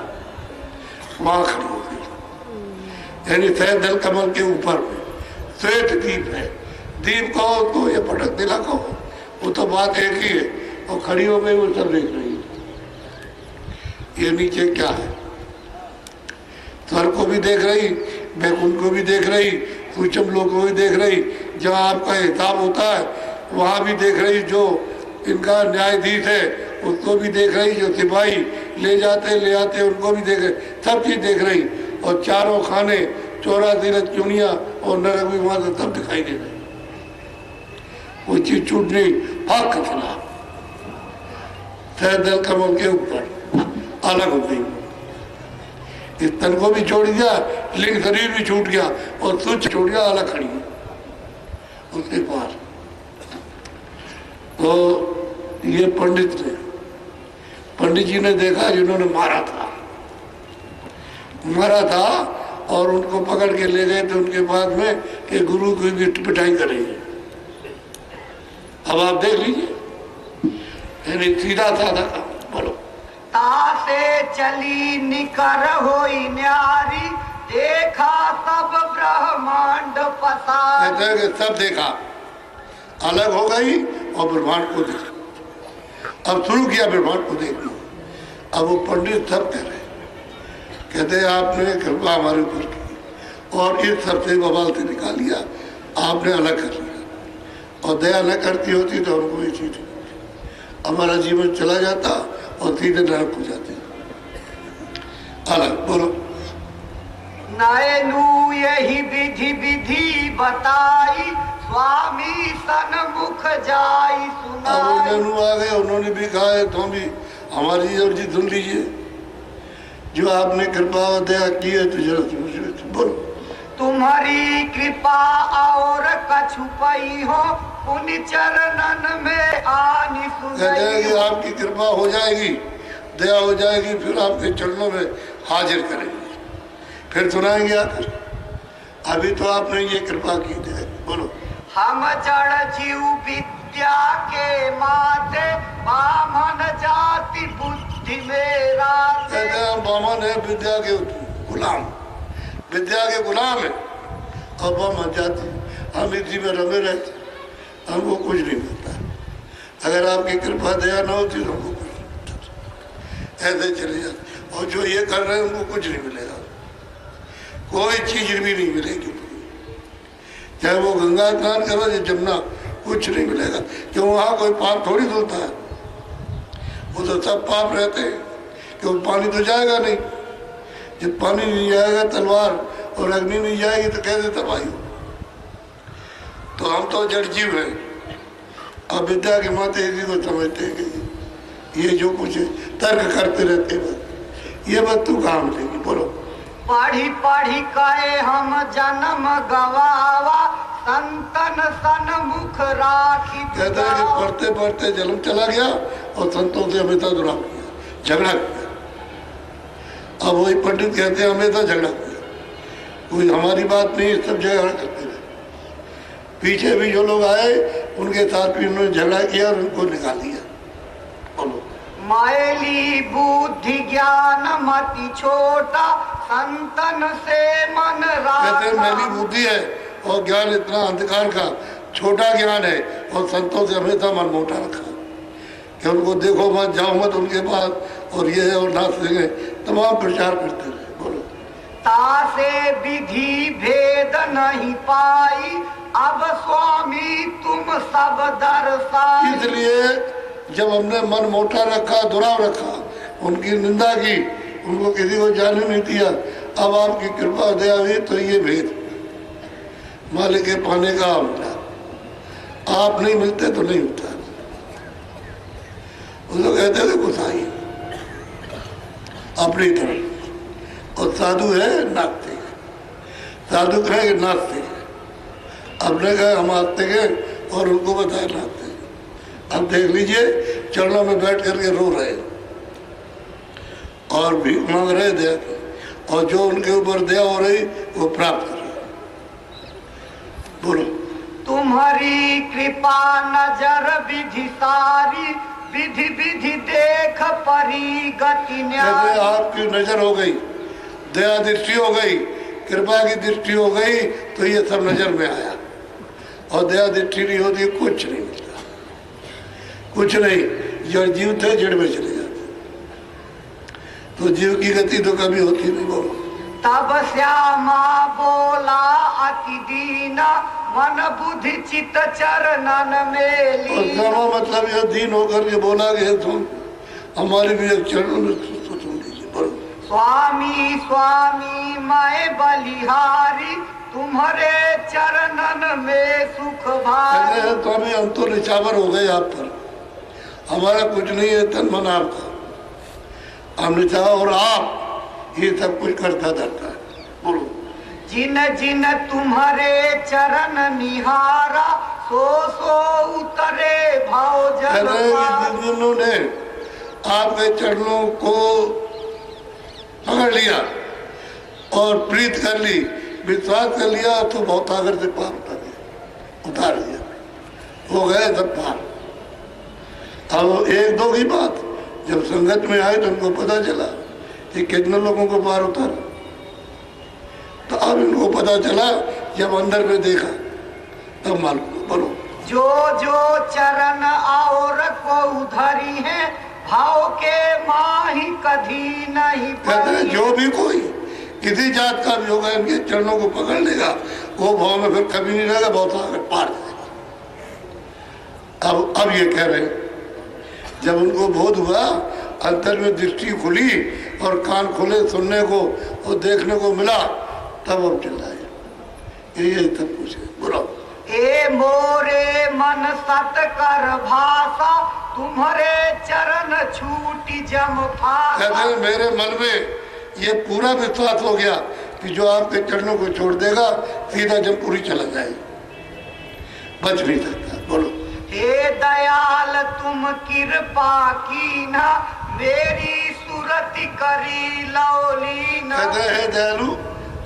वहां खड़ी हो गई। यानी श्वेत दल कमल के ऊपर श्वेत दीप है, दीप कहो तो ये पटक दिला कहो, वो तो बात एक ही है। और खड़ी हो गई, वो सब देख रही है। ये नीचे क्या है, स्वर्ग को भी देख रही, बैकुंठ को भी देख रही, सूक्ष्म लोक को भी देख रही, जहाँ आपका हिसाब होता है वहाँ भी देख रही, जो इनका न्यायाधीश है उसको भी देख रही, जो सिपाही ले जाते ले आते उनको भी देख रही, सब चीज़ देख रही। और चारों खाने 84 चुनिया और नरक भी वहाँ से सब दिखाई दे रहे। वो चीज छूट नहीं, हक के खिलाफ दल कमल के ऊपर अलग हो गई। इस तन को भी छोड़ दिया, लिंग शरीर भी छूट गया और तुच्छ छोड़ गया, अलग खड़ी है उसके पास। तो ये पंडित जी ने देखा जिन्होंने मारा था और उनको पकड़ के ले गए थे उनके पास में कि गुरु की भी पिटाई करेंगे। अब आप देख लीजिए, यानी सीधा साधा काम, बोलो। तासे चली निकर होई न्यारी, देखा सब ब्रह्मांड पसार। कहते हैं कि सब देखा, अलग हो गई और ब्रह्मांड को देखा। अब शुरू किया ब्रह्मांड को देखना। अब वो पंडित सब कह रहे, कहते हैं आपने कृपा हमारे ऊपर की और इस सबसे बवाल से निकाल लिया, आपने अलग कर लिया। और दया न करती होती तो हमको ये चीज हमारा जीवन चला जाता और सीधे नरक हो जाते। अलग, बोलो। नयनु यही विधि विधि बताई, स्वामी सन्मुख जाई सुनाई। अब नैनू आ गए, उन्होंने भी कहा है तो भी हमारी अर्जी सुन लीजिए, जो आपने कृपा और दया की है तो जरा बोलो। तुम्हारी कृपा और कछु पाई हो उन चरणन में आनी कहते हैं कि सुनई। आपकी कृपा हो जाएगी, दया हो जाएगी, फिर आपके चरणों में हाजिर करेंगे, फिर सुनाएंगे आकर। अभी तो आपने ये कृपा की है। बोलो। हम जड़ जीव विद्या के माते बामन जाति बुद्धि मेरा। कहते हैं हम बामन है, विद्या के गुलाम, विद्या के गुलाम है, और बामन जाति, हम इसी में रमे रहते, हमको कुछ नहीं मिलता। अगर आपकी कृपा दया न होती तो हमको कुछ नहीं मिलता, ऐसे चले जाते। और जो ये कर रहे हैं उनको कुछ नहीं मिलेगा, कोई चीज भी नहीं मिलेगी, चाहे वो गंगा स्नान करो या जमुना, कुछ नहीं मिलेगा, क्यों वहाँ कोई पाप थोड़ी धोता है, वो तो सब पाप रहते हैं, क्यों पानी तो जाएगा नहीं। जब पानी नहीं जाएगा, तलवार और अग्नि नहीं जाएगी तो कैसे तबाही हो। तो हम तो जड़ जीव हैं, अब विद्या के माते इसी को समझते हैं कि ये जो कुछ है तर्क करते रहते हैं, ये बात तू कहाँ मिलेगी। बोलो। पढ़ी पढ़ी कहे हम जन्म गवावा संतन सन्मुख राखी। कहते हैं कि पढ़ते पढ़ते जन्म चला गया और संतों से हमेशा दुराव किया, झगड़ा किया। अब वही पंडित कहते हैं हमेशा झगड़ा किया, कोई हमारी बात नहीं, सब झगड़ा करते रहे। पीछे भी जो लोग आए उनके साथ भी उन्होंने झगड़ा किया और उनको निकाल दिया। बोलो। मैली बुद्धि ज्ञान मति छोटा संतन से मन कहते हैं मैली राखा। बुद्धि है और ज्ञान इतना अंधकार का छोटा ज्ञान है, और संतों से हमेशा मन मोटा रखा कि उनको देखो मत, जाओ मत उनके पास, और ये है और नाच देंगे, तमाम प्रचार करते रहे। बोलो। तासे विधि भेद नहीं पाई अब स्वामी तुम सब दर्शाई। इसलिए जब हमने मन मोटा रखा, दुराव रखा, उनकी निंदा की, उनको किसी को जाने नहीं दिया, अब आपकी कृपा दया हुई तो ये भेद मालिक के पाने का मिला। आप नहीं मिलते तो नहीं होता। वो लोग कहते थे गुस्साई अपनी तरफ, और साधु है नास्तिक, साधु कहे नास्तिक, अपने कहे हम आस्तिक हैं और उनको बताए नास्तिक। अब देख लीजिए चरणों में बैठ करके रो रहे और भीख मांग रहे दया, और जो उनके ऊपर दया हो रही वो प्राप्त कर रहे। बोलो। तुम्हारी कृपा नजर विधि सारी विधि विधि देख परी गति न्याय। आपकी नजर हो गई, दया दृष्टि हो गई, कृपा की दृष्टि हो गई, तो ये सब नजर में आया। और दया दृष्टि नहीं होती कुछ नहीं मिलता, कुछ नहीं। जड़ जीव थे जड़ में चले जाते, तो जीव की गति तो कभी होती नहीं। बोलो। तब श्यामा बोला अति दीना मन बुद्धि चित चरणन में और लीना। श्यामा मतलब यह दीन होकर के बोला गया, तुम हमारे भी एक चरणों में सुन लीजिए। बोलो। स्वामी स्वामी मैं बलिहारी तुम्हारे चरणन में सुख भारी। तो अभी हम तो निछावर हो गए आप पर, हमारा कुछ नहीं है, तन मन आपका, हम निछावर और आप ये सब कुछ करता धरता है। बोलो। जिन जिन तुम्हारे चरण निहारा सो सो उतरे भाव जल पार। जिन्होंने आपके चरणों को पकड़ लिया और प्रीत कर ली, विश्वास कर लिया, तो बहुत आगर से पार उतार दिया, हो गए सब पार। अब एक दो की बात, जब संगत में आए तो उनको पता चला कि कितने लोगों को पार उतारा, तो अब इनको पता चला, जब अंदर में देखा तब मालूम। बोलो। जो जो चरण और को उधरी है भाव के माही कभी नहीं कहते हैं जो भी कोई किसी जात का भी होगा, इनके चरणों को पकड़ लेगा, वो भाव में फिर कभी नहीं रहेगा, बहुत आगे पार जाएगा। अब ये कह रहे हैं, जब उनको बोध हुआ, अंतर में दृष्टि खुली और कान खुले सुनने को और देखने को मिला, तब अब चिल्लाए। यही सब कुछ है। बोलो। ए मोरे मन सत कर भाषा तुम्हारे चरण छूटी जम फासा। कहते हैं मेरे मन में ये पूरा विश्वास हो गया कि जो आपके चरणों को छोड़ देगा सीधा जमपुरी चला जाए, बच नहीं सकता। बोलो। हे दयाल तुम कृपा की ना, मेरी सूरत करी लौली ना। कहते हैं दयालु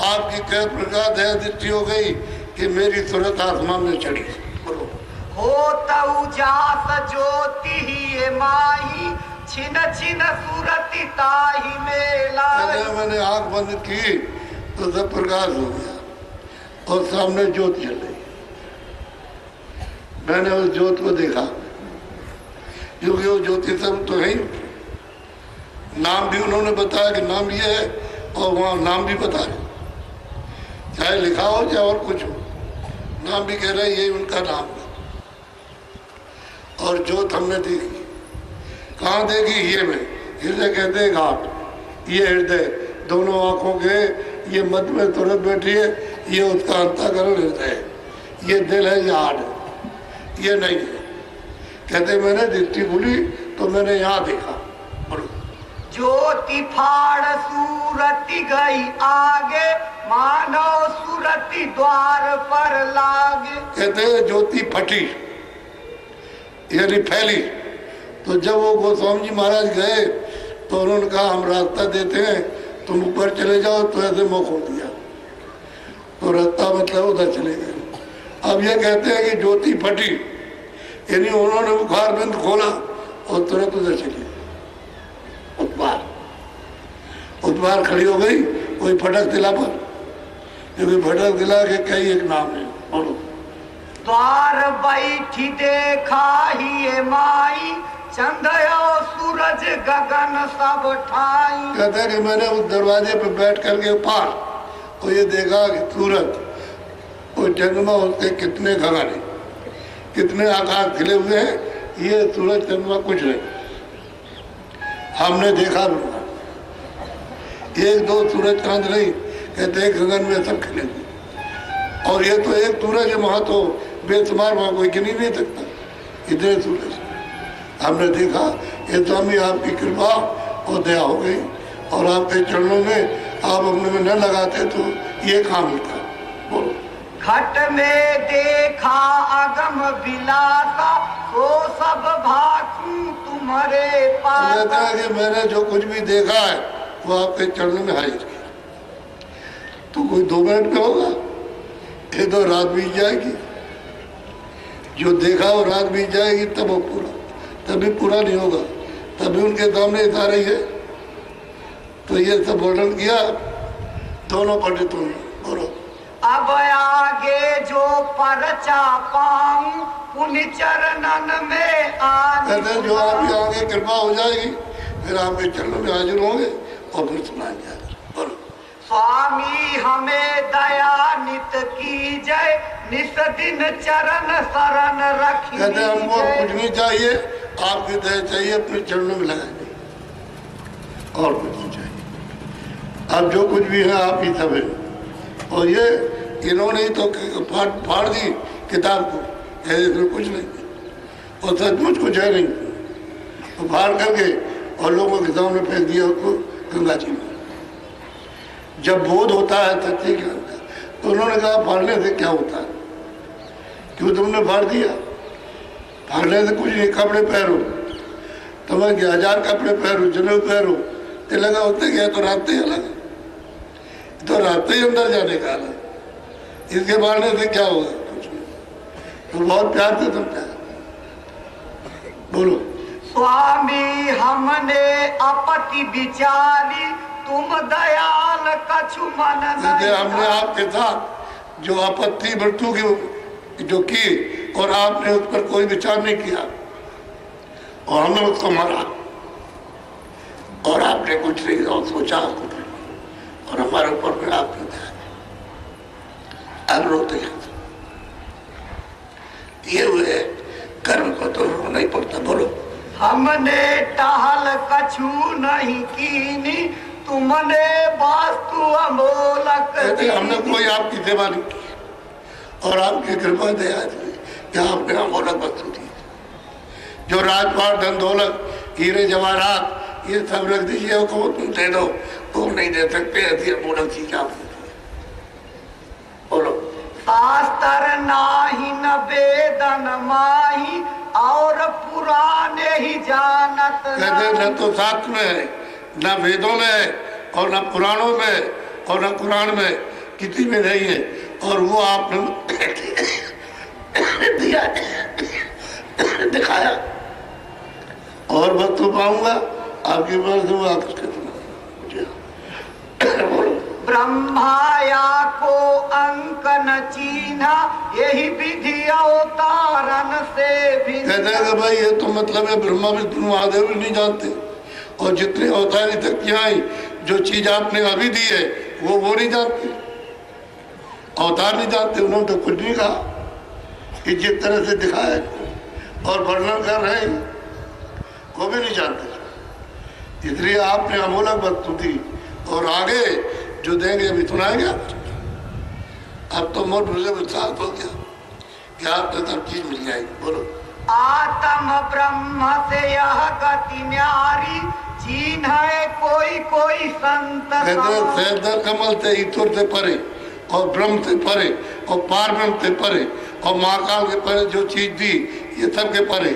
आपकी कह प्रकार दया दृष्टि हो गई कि मेरी सूरत आसमान में चढ़ी। बोलो। हो तऊ जास ज्योति ही माही, छिन छिन सूरति ताही मेला। मैंने आंख बंद की तो सब प्रकाश हो गया और सामने ज्योत जल रही। मैंने उस ज्योत को देखा, क्योंकि वो ज्योति सब तो है ही। नाम भी उन्होंने बताया कि नाम ये है, और वहाँ नाम भी बता रहे, चाहे लिखा हो चाहे और कुछ हो, नाम भी कह रहे यही उनका नाम है। और ज्योत हमने देखी। कहाँ देखी? ये में हृदय कहते हैं घाट। ये हृदय दोनों आंखों के ये मध्य में तुरंत बैठी है, ये उसका अंतःकरण हृदय है। ये दिल है, ये हार्ट है, ये नहीं है। कहते मैंने दृष्टि खुली तो मैंने यहाँ देखा। ज्योति फाड़ सूरति गई आगे, मानव सूरति द्वार पर लागे। कहते हैं ज्योति फटी यानी फैली। तो जब वो गोस्वामी जी महाराज गए तो उन्होंने कहा हम रास्ता देते हैं, तुम ऊपर चले जाओ। तो ऐसे मुख हो दिया, तो रास्ता मतलब उधर चले गए। अब ये कहते हैं कि ज्योति फटी यानी उन्होंने बुखार बंद खोला और तुरंत उधर चली। उत्पार खड़ी हो गई कोई फटक दिला पर, क्योंकि फटक दिला के कई एक नाम है। बोलो। द्वार बैठी देखा ही माई, चंद्र सूरज गगन सब ठाई। कहते हैं कि मैंने उस दरवाजे पे बैठ करके पार तो ये देखा कि सूरज और चंद्रमा उसके कितने गगन है, कितने आकाश खिले हुए हैं। ये सूरज चंद्रमा कुछ नहीं, हमने देखा भी एक दो सूरज चांद नहीं, कहते हैं गगन में सब खिले हुए। और ये तो एक सूरज है, वहाँ तो बेशुमार, वहाँ कोई गिन ही नहीं सकता इतने सूरज हमने देखा। ये स्वामी आपकी कृपा और दया हो गई, और आपके चरणों में आप अपने में न लगाते तो ये काम ही था। बोलो। घट में देखा अगम बिलासा, वो सब भाखू तुम्हारे पास। कहता है कि मैंने जो कुछ भी देखा है वो आपके चरणों में हाजिर किया। तो कोई 2 मिनट में होगा, ये तो रात बीत जाएगी। जो देखा वो रात बीत जाएगी तब वो पूरा, तभी पूरा नहीं होगा। तभी उनके सामने इशारा ही है। तो ये सब वर्णन किया दोनों पंडितों ने। बोलो। अब आगे जो परचा पाऊं, पुण्य चरणन में कहते जो आपकी आगे कृपा हो जाएगी फिर आपके चरणों में हाजिर होंगे और फिर सुनाएंगे। बोलो। स्वामी हमें दया नित की जय, निस दिन चरण शरण रखी। कहते हमको कुछ नहीं चाहिए, आपकी दया चाहिए, अपने चरणों में लगाएंगे और कुछ नहीं चाहिए। अब जो कुछ भी है आप ही सब है। और ये इन्होंने ही तो फाड़ दी किताब को, इसमें कुछ नहीं और सचमुच कुछ है नहीं। तो फाड़ करके और लोगों के सामने फेंक दिया उसको गंगा जी में। जब बोध होता है सच्चे ज्ञान का तो उन्होंने कहा फाड़ने से क्या होता है, क्यों तुमने फाड़ दिया? फाड़ने से कुछ नहीं, कपड़े पहनो, तुम्हें 1000 कपड़े पहनो, जनेऊ पहनो, ये लगा होते क्या? तो रास्ते ही अलग है, तो रास्ते ही अंदर जाने का अलग। इसके फाड़ने से क्या होगा? कुछ नहीं। तो बहुत प्यार से समझाया। बोलो। स्वामी हमने अपति विचारी, तुम दयाल कछु मन नहीं। हमने आपके साथ जो आपत्ति मृत्यु की जो की और आपने उस पर कोई विचार नहीं किया और हमने उसको मारा और आपने कुछ नहीं और सोचा कुछ नहीं और हमारे ऊपर में आपने अब रोते हैं। ये हुए कर्म को तो रोना ही पड़ता। बोलो। हमने टहल कछु नहीं कीनी, तुमने वास्तु अमोलक। हमने कोई आपकी सेवा नहीं की और आपकी कृपा दया थी कि आपने अमोलक वस्तु दी। जो राजपाट धन दौलत हीरे जवाहरात ये सब रख दीजिए और कहो तुम दे दो, तुम नहीं दे सकते। ऐसी अमोलक चीज आप शास्त्र नाही न वेदन माही और पुराने ही जानत कहते न तो शास्त्र में है, न वेदों में है, और न पुराणों में, और न कुरान में, किसी में नहीं है। और वो आपने दिया दिखाया और बस तो पाऊंगा आपके पास वो आकर ब्रह्माया को अंक न चीन्हा यही विधि अवतारन से भी। कहते हैं कि भाई ये तो मतलब है ब्रह्मा विष्णु महादेव भी नहीं जानते, और जितने अवतारी शक्तियां आई जो चीज आपने अभी दी है वो नहीं जानते, अवतार नहीं जानते। उन्होंने तो कुछ नहीं कहा कि जिस तरह से दिखाया और वर्णन कर रहे हैं वो भी नहीं जानते। इसलिए आपने अमूलक वस्तु दी और आगे जो देंगे अभी सुनाएंगे। अब तो मोट मुझे विश्वास हो गया कि आपको सब चीज मिल जाएगी। बोलो आत्म ब्रह्म से यह गति न्यारी चीन है कोई संत। कहते कमल से ईश्वर से परे और ब्रह्म से परे और पार ब्रह्म से परे और महाकाल के परे जो चीज दी ये सब के परे,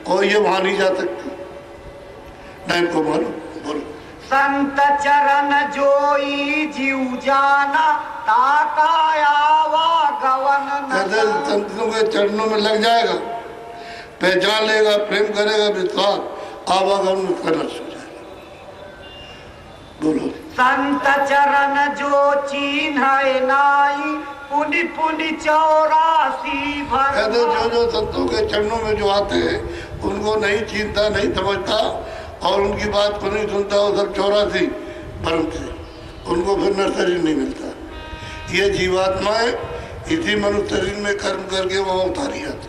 और ये वहां नहीं जा सकती ना इनको मानो। बोलो संत चरण जोई जीव जाना ताकायावा गवन। कहते संतों के चरणों में लग जाएगा, पहचान लेगा, प्रेम करेगा, विश्वास, आवागमन करना शुरू हो जाएगा। बोलो संत चरण जो चिन्ह नाई पुनि पुनि 84 भर। कहते जो संतों के चरणों में जो आते हैं उनको नहीं चिंता नहीं समझता और उनकी बात को नहीं सुनता, वो सब 84 भरम थे, उनको फिर न शरीर नहीं मिलता। ये जीवात्माएं इसी मनुष्य शरीर में कर्म करके वहाँ उतारी जाती,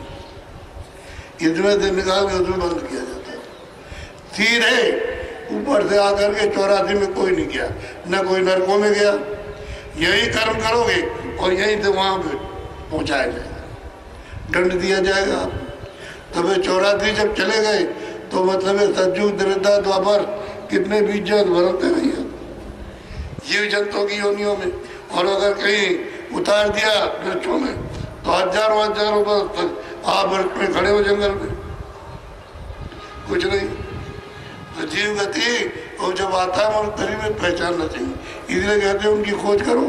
इसमें से निकाल के उसमें बंद किया जाता है। सीधे ऊपर से आकर के 84 में कोई नहीं गया, न कोई नरकों में गया। यही कर्म करोगे और यहीं से वहाँ पे पहुँचाया जाएगा, दंड दिया जाएगा। तब 84 जब चले गए तो मतलब सतयुग त्रेता द्वापर कितने बीज भरते नहीं है जीव जंतुओं की योनियों में। और अगर कहीं उतार दिया वृक्षों में तो हजारों वर्ष तक आप वृक्ष में खड़े हो जंगल में, कुछ नहीं। तो जीव गति और जब आता है और शरीर में पहचानना चाहिए, इसलिए कहते हैं उनकी खोज करो,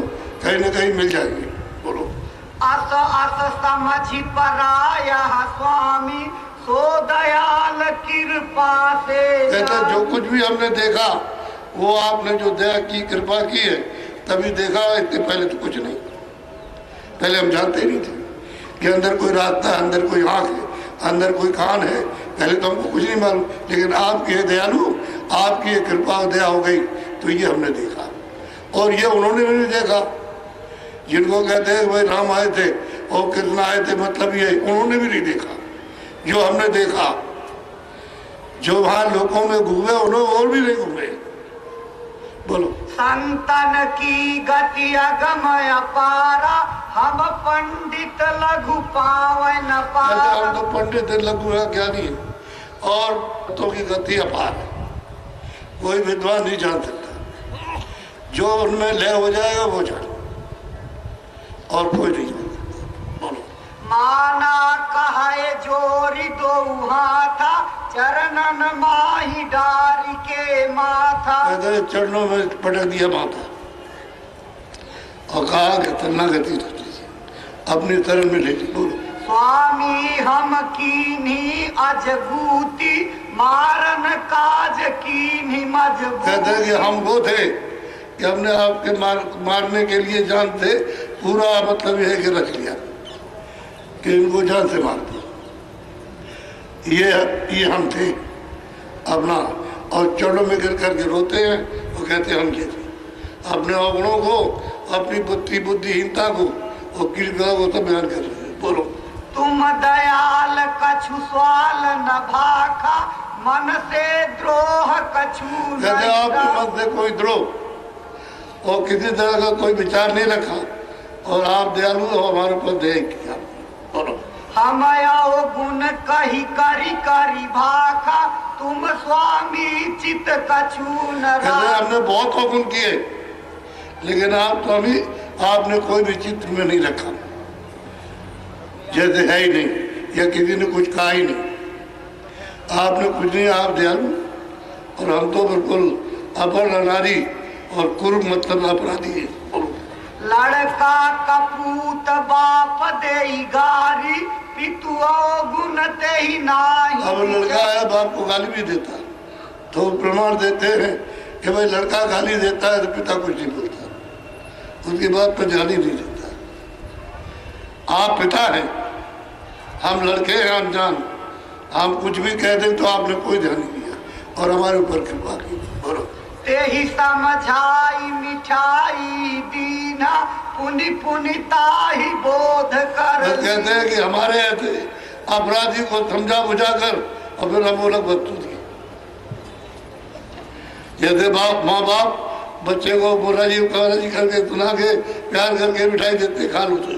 कहीं ना कहीं मिल जाएगी। बोलो अस अस समझी पराया स्वामी सो दयाल कृपा से। कहते जो कुछ भी हमने देखा वो आपने जो दया की कृपा की है तभी देखा, इससे पहले तो कुछ नहीं। पहले हम जानते नहीं थे कि अंदर कोई रास्ता है, अंदर कोई आँख है, अंदर कोई कान है, पहले तो हमको कुछ नहीं मालूम। लेकिन आपकी दयालु आपकी कृपा दया हो गई तो ये हमने देखा, और ये उन्होंने भी नहीं देखा। जिनको कहते हैं भाई राम आए थे और कृष्ण आए थे, मतलब ये उन्होंने भी नहीं देखा जो हमने देखा। जो वहां लोगों में घूमे उन्होंने और भी नहीं घूमे। बोलो संतन की गति अगमय पारा हम पंडित लघु पावन पारा। हम तो पंडित लघु है, ज्ञानी है, और तो की गति अपार है, कोई विद्वान नहीं जान सकता। जो उनमें लय हो जाएगा वो जान, और कोई नहीं जानता। बोलो माना कहे जोरी दो हाथा चरणन माही डारी के माथा। चरणों में पटक दिया माथा और कहा कि तन्ना गति अपनी तरह में ले ली। बोलो स्वामी हम कीन्ही अजगूती मारन काज कीन्ही मजबूती। कहते हैं कि हम वो थे कि हमने आपके मारने के लिए जान से पूरा मतलब यह है कि रख लिया कि इनको जान से मार दिया। ये हम थे अपना, और चरणों में गिर करके रोते हैं वो कहते हैं हम ये थे। अपने अवगुणों को, अपनी बुद्धिहीनता को और गिरगिरा को सब बयान कर रहे हैं। बोलो तुम दयाल कछु स्वाल न भाखा मन से द्रोह कछु। कहते आपके मन से कोई द्रोह और किसी तरह का कोई विचार नहीं रखा, और आप दयालु हो, हमारे ऊपर दया किया। बोलो हम आओ गुण कही करी करी भाखा तुम स्वामी चित कछु न। हमने बहुत अवगुण किए, लेकिन आप तो अभी आपने कोई भी चित्त में नहीं रखा। जैसे है ही नहीं या किसी ने कुछ कहा ही नहीं। आपने कुछ नहीं, आप दयालु और हम तो बिल्कुल अपराध नारी और कुर्म मतलब अपराधी है। लड़का कपूत बाप दे गारी पितु गुण ते ही नाही। अब लड़का है बाप को गाली भी देता, तो प्रमाण देते हैं कि भाई लड़का गाली देता है तो पिता कुछ नहीं बोलता, उसकी बात पर ध्यान ही नहीं देता। आप पिता हैं, हम लड़के हैं अनजान, हम कुछ भी कह दें तो आपने कोई ध्यान नहीं दिया और हमारे ऊपर कृपा की। बोलो ते ही समझाई मिठाई दीना पुनि पुनिता ही बोध कर। कहते हैं कि हमारे ऐसे अपराधी को समझा बुझा कर और फिर हम लोग वस्तु दी। जैसे बाप माँ बाप बच्चे को बुरा जी करके सुना के प्यार करके मिठाई देते, खा लो तो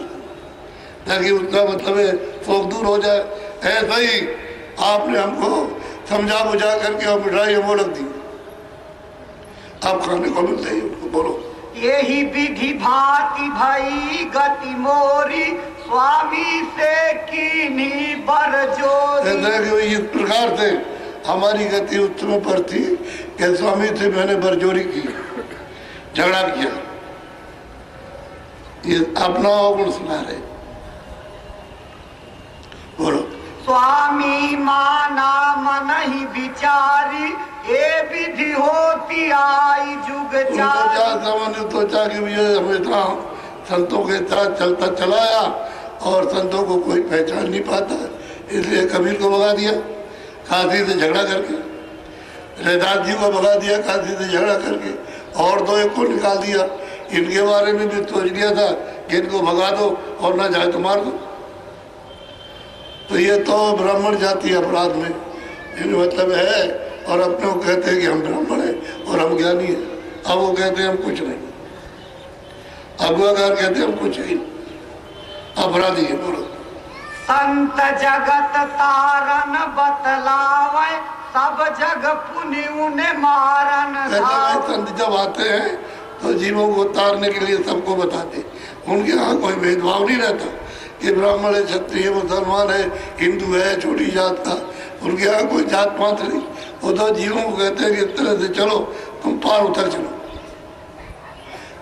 ताकि उसका मतलब है शौक दूर हो जाए। ऐसा ही आपने हमको समझा बुझा करके और मिठाई हमको रख दी, आप खाने को मिलते ही उनको। बोलो यही विधि भांति भई गति मोरी स्वामी से कीनी बर जोरी। इस प्रकार से हमारी गति उस समय पर थी कि स्वामी से मैंने बरजोरी की, झगड़ा किया। ये अपना अवगुण सुना रहे। बोलो स्वामी माना मन ही विचारी ये विधि होती आई जुग चारी। सोचा कि हमेशा संतों के साथ चलता चलाया और संतों को कोई पहचान नहीं पाता, इसलिए कबीर को भगा दिया काशी से झगड़ा करके, रैदास जी को भगा दिया काशी से झगड़ा करके, और दो एक को निकाल दिया। इनके बारे में भी सोच लिया था कि इनको भगा दो और ना जाए तो मार दो। तो ये तो ब्राह्मण जाति अपराध में इन मतलब है, और अपने को कहते हैं कि हम ब्राह्मण हैं और हम ज्ञानी हैं। अब वो कहते हैं हम कुछ नहीं, अगुआकार कहते हैं हम कुछ नहीं, अपराधी है। बोलो संत जगत तारन बतलावे सब जग पुनि उन्हें मारन। संत जब आते हैं तो जीवों को उतारने के लिए सबको बताते, उनके यहाँ कोई भेदभाव नहीं रहता कि ब्राह्मण है, क्षत्रिय, मुसलमान है, हिंदू है, छोटी जात का, उनके यहाँ कोई जात पात नहीं। वो तो जीवों को कहते हैं कि इस तरह से चलो, तुम पार उतर चलो,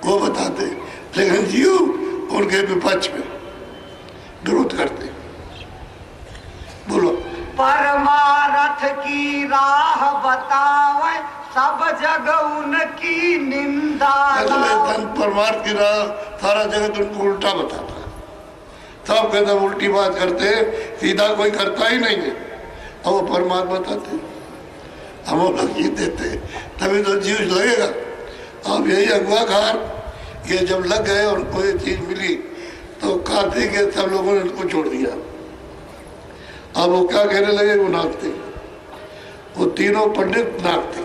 वो बताते। लेकिन जीव उनके विपक्ष में विरोध करते। बोलो परमारथ की राह बतावे सब जग उनकी निंदा। संत परमार्थ की राह सारा जगत उनको उल्टा बताता है, सब कहते उल्टी बात करते, सीधा कोई करता ही नहीं है, और वो परमात्मा बताते, हम लोग जीत देते, तभी तो जीव लगेगा। अब यही अगुआकार ये जब लग गए और उनको ये चीज मिली तो काशी के सब लोगों ने उनको छोड़ दिया। अब वो क्या कहने लगे, वो नाचते, वो तीनों पंडित नाचते,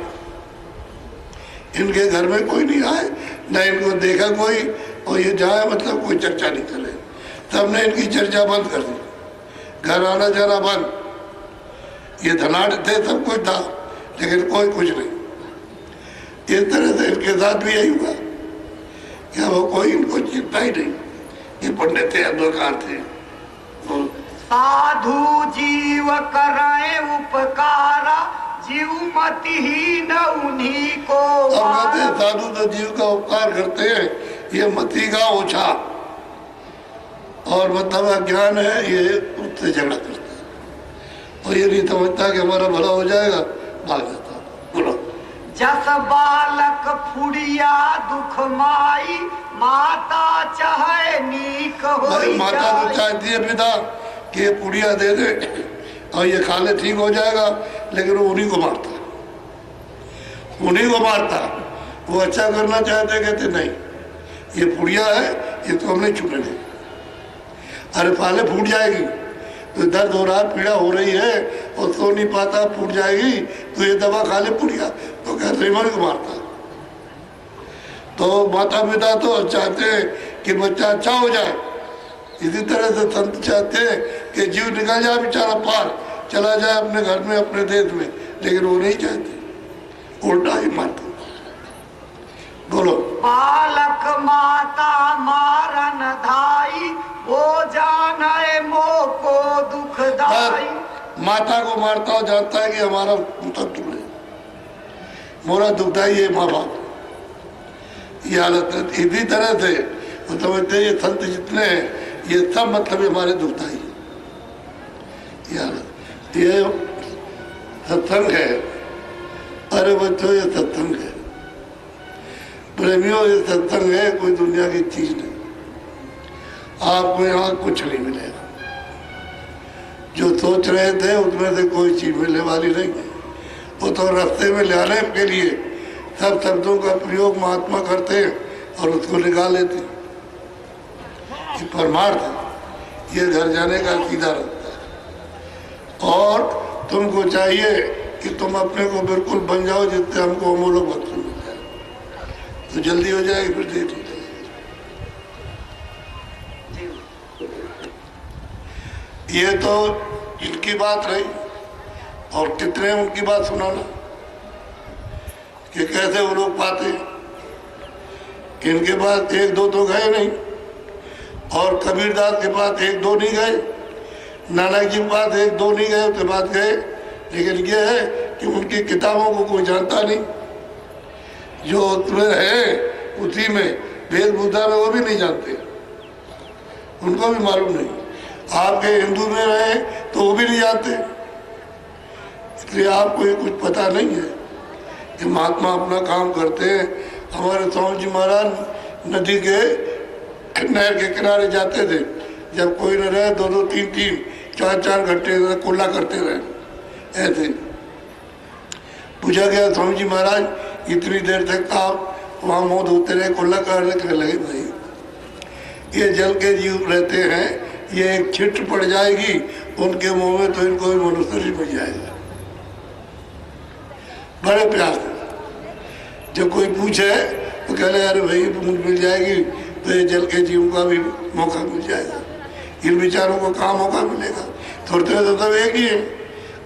इनके घर में कोई नहीं आए, न इनको देखा कोई, और ये जाए मतलब कोई चर्चा नहीं करे। तब ने इनकी चर्चा बंद कर दी, घर आना जाना बंद। ये धनाढ़ थे, सब कुछ था, लेकिन कोई कुछ नहीं। इस तरह से इनके साथ भी यही हुआ, क्या वो कोई इनको चिंता ही नहीं। ये पंडित थे, अद्वकार थे। साधु जीव कराए उपकारा जीव मतिहीन उन्हीं को। कहते हैं साधु तो जीव का उपकार करते हैं, ये मति का ओछा और मतलब अज्ञान है, ये उससे झगड़ा करता है और ये नहीं समझता कि हमारा भला हो जाएगा, भाग जाता। बोलो जस बालक फुड़िया दुख माई माता चाहे नीक हो। माता तो चाहती है पिता कि ये पुड़िया दे दे और ये खा ले ठीक हो जाएगा, लेकिन वो उन्हीं को मारता, उन्हीं को मारता। वो अच्छा करना चाहते, कहते नहीं ये पुड़िया है, ये तो हमने छूने नहीं। अरे पाले फूट जाएगी, तो दर्द हो रहा, पीड़ा हो रही है और सो नहीं पाता, फूट जाएगी, तो ये दवा खा ले पुड़िया, तो कहते मन को मारता। तो माता पिता तो चाहते हैं कि बच्चा अच्छा हो जाए, इसी तरह से संत चाहते हैं कि जीव निकल जाए बेचारा, पार चला जाए अपने घर में, अपने देश में, लेकिन वो नहीं चाहते, उल्टा ही मारते। बोलो बालक माता मारन धाई वो जाना है मोह को दुखदाई। माता को मारता हो जानता है कि हमारा मतलब टूटे, मोरा दुखदाई है माँ बाप। ये हालत है। इसी तरह से वो समझते ये संत जितने हैं ये सब मतलब हमारे दुखदाई। ये हालत, ये सत्संग है। अरे बच्चों ये सत्संग है, प्रेमियों ये सत्संग है, कोई दुनिया की चीज नहीं। आपको यहाँ कुछ नहीं मिलेगा। जो सोच रहे थे उसमें से कोई चीज मिलने वाली नहीं है। वो तो रास्ते में लाने के लिए सब शब्दों का प्रयोग महात्मा करते हैं और उसको निकाल लेते हैं। ये परमार्थ है, ये घर जाने का सीधा रास्ता है। और तुमको चाहिए कि तुम अपने को बिल्कुल बन जाओ जिससे हमको अमूल्य बख्श मिल जाए, तो जल्दी हो जाएगी, फिर देर हो जाएगी। ये तो इनकी बात रही, और कितने उनकी बात सुनाना कि कैसे वो लोग पाते। इनके पास एक दो तो गए नहीं, और कबीरदास के पास एक दो नहीं गए, नानक जी के पास एक दो नहीं गए, उसके बाद गए। लेकिन ये है कि उनकी किताबों को कोई जानता नहीं, जो उसमें है उसी में वेशभूषा में वो भी नहीं जानते, उनको भी मालूम नहीं। आपके हिंदू में रहे तो वो भी नहीं जानते, इसलिए आपको ये कुछ पता नहीं है कि महात्मा अपना काम करते हैं। हमारे स्वामी जी महाराज नदी के नहर के किनारे जाते थे, जब कोई न रहे दो दो तीन तीन चार चार घंटे कुल्ला करते रहे। ऐसे पूछा गया स्वामी जी महाराज इतनी देर तक आप वहाँ मुँह धोते रहे, कुल्ला करने के लगे। भाई ये जल के जीव रहते हैं, ये एक छिट पड़ जाएगी उनके मुंह में तो इनको भी मनुष्य मिल जाएगा। बड़े प्यार से जब कोई पूछे तो कह रहे अरे भाई मुझ मिल जाएगी, तो ये जल के जीव का भी मौका मिल जाएगा, इन विचारों को कहाँ मौका मिलेगा। थोड़े तो सब एक ही है।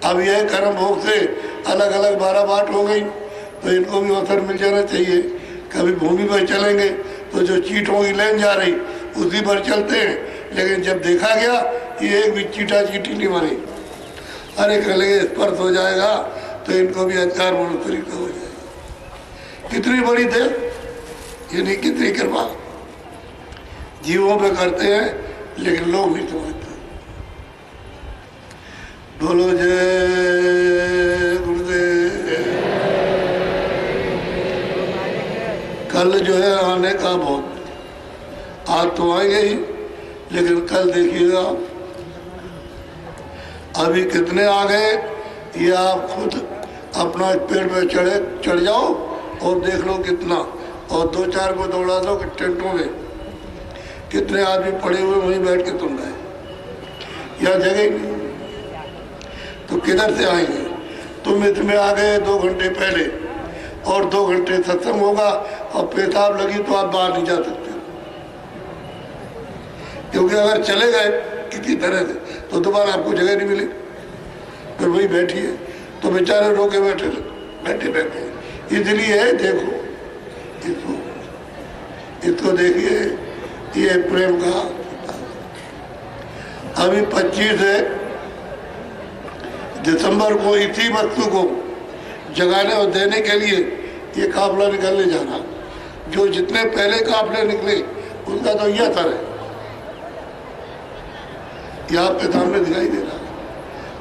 अब यह कर्म भोग से अलग अलग 12 बाट हो गई, तो इनको भी अवसर मिल जाना चाहिए। कभी भूमि पर चलेंगे तो जो चीटों की लाइन जा रही उसी पर चलते हैं, लेकिन जब देखा गया ये एक भी चीटा चीटी नहीं बनी, अरे कह लगे स्पर्श हो जाएगा तो इनको भी अधिकार मनुष्य का हो जाएगा। कितनी बड़ी थे ये, नहीं कितनी कृपा जीवों पे करते हैं, लेकिन लोग नहीं समझते। बोलो जय गुरुदेव। कल जो है आने का बहुत, आज तो आएंगे ही, लेकिन कल देखिएगा अभी कितने आ गए, ये आप खुद अपना पेड़ पे चढ़ जाओ और देख लो कितना, और 2-4 को दौड़ा दो कि टेंटों में कितने आदमी पड़े हुए वहीं बैठ के सुन रहे, यहाँ जगह ही नहीं, तो किधर से आएंगे। तुम इसमें आ गए 2 घंटे पहले, और 2 घंटे सत्संग होगा, और पेशाब लगी तो आप बाहर नहीं जा सकते, क्योंकि अगर चले गए किसी तरह से तो दोबारा आपको जगह नहीं मिली, फिर वही बैठिए, तो बेचारे रोके बैठे। इसलिए देखो इसको देखिए, ये प्रेम का अभी 25 दिसंबर को इसी वस्तु को जगाने और देने के लिए ये काफिला निकलने जाना। जो जितने पहले काफिले निकले उनका तो यह असर है, ये आपके सामने दिखाई दे रहा है।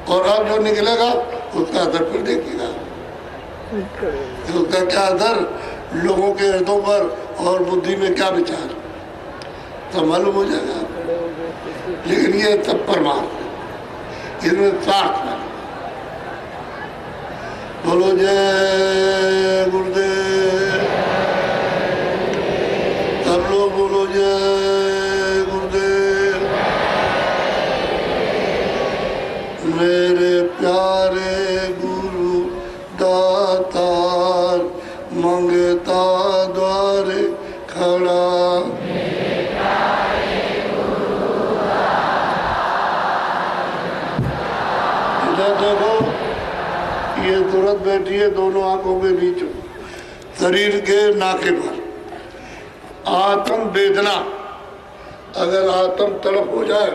और अब जो निकलेगा उसका असर फिर देखिएगा, उसका क्या असर लोगों के हृदयों पर और बुद्धि में क्या विचार तो मालूम हो जाएगा। लेकिन ये सब परमार्थ, इसमें स्वार्थ है। बोलो जय गुरुदेव, सब लोग बोलो जय गुरुदेव। मेरे प्यारे गुरु दातार, मंगता द्वारे खड़ा, इधर देखो ये तुरंत बैठी है दोनों आंखों के बीच में, शरीर के नाके पर। आत्म वेदना अगर आत्म तड़प हो जाए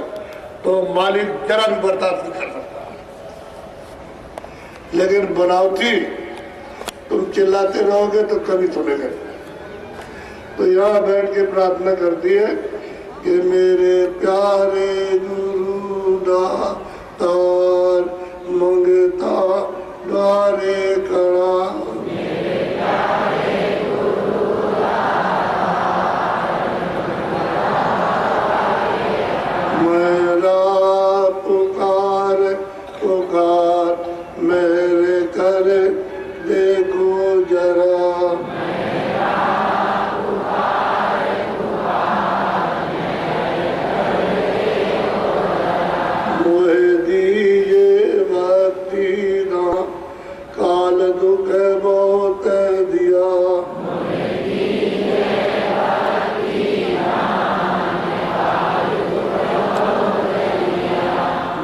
तो मालिक जरा भी बर्दाश्त नहीं कर सकता। लेकिन बनावटी तुम चिल्लाते रहोगे तो कभी सुनेंगे। तो यहाँ बैठ के प्रार्थना करती है कि मेरे प्यारे गुरु दातार मंगता द्वारे कड़ा, मेरा पुकार पुकार मेरे कर देखो जरा, मुझे दीजिए भक्ति दान, काल दुख बहुत दिया,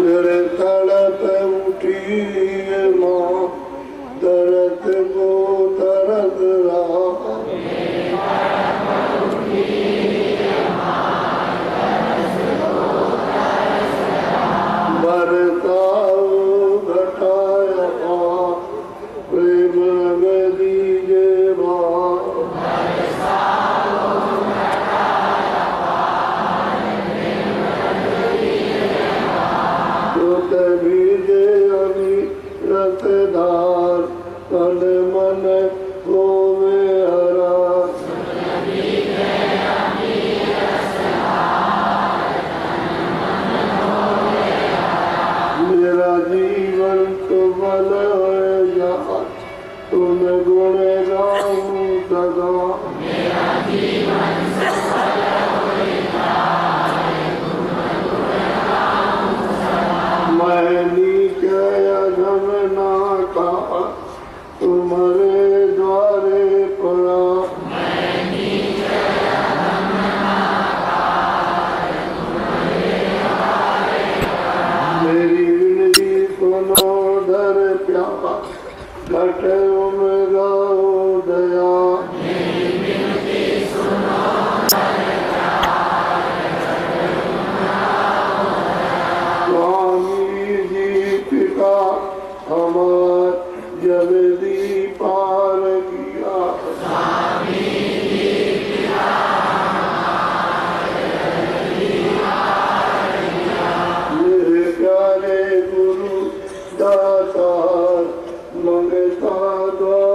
मेरे तड़प उठी माँ दर्द को दर्द रहा, बरसाओ घटाया प्रेम में दीजिए माँ, तो तभी जे अभी रसदार तन मन होवे हरा, मेरा जीवन तुमल हो जा, तुम गुण गाऊं सदा, मैं नीचे अधम ना कहा तुम्हारे द्वारे पड़ा, मेरी विनती सुनो धर प्यारा घट उमगाओ दया, स्वामी जी पिता हमार जल्दी पार किया, मेरे प्यारे गुरु दातार मंगता द्वार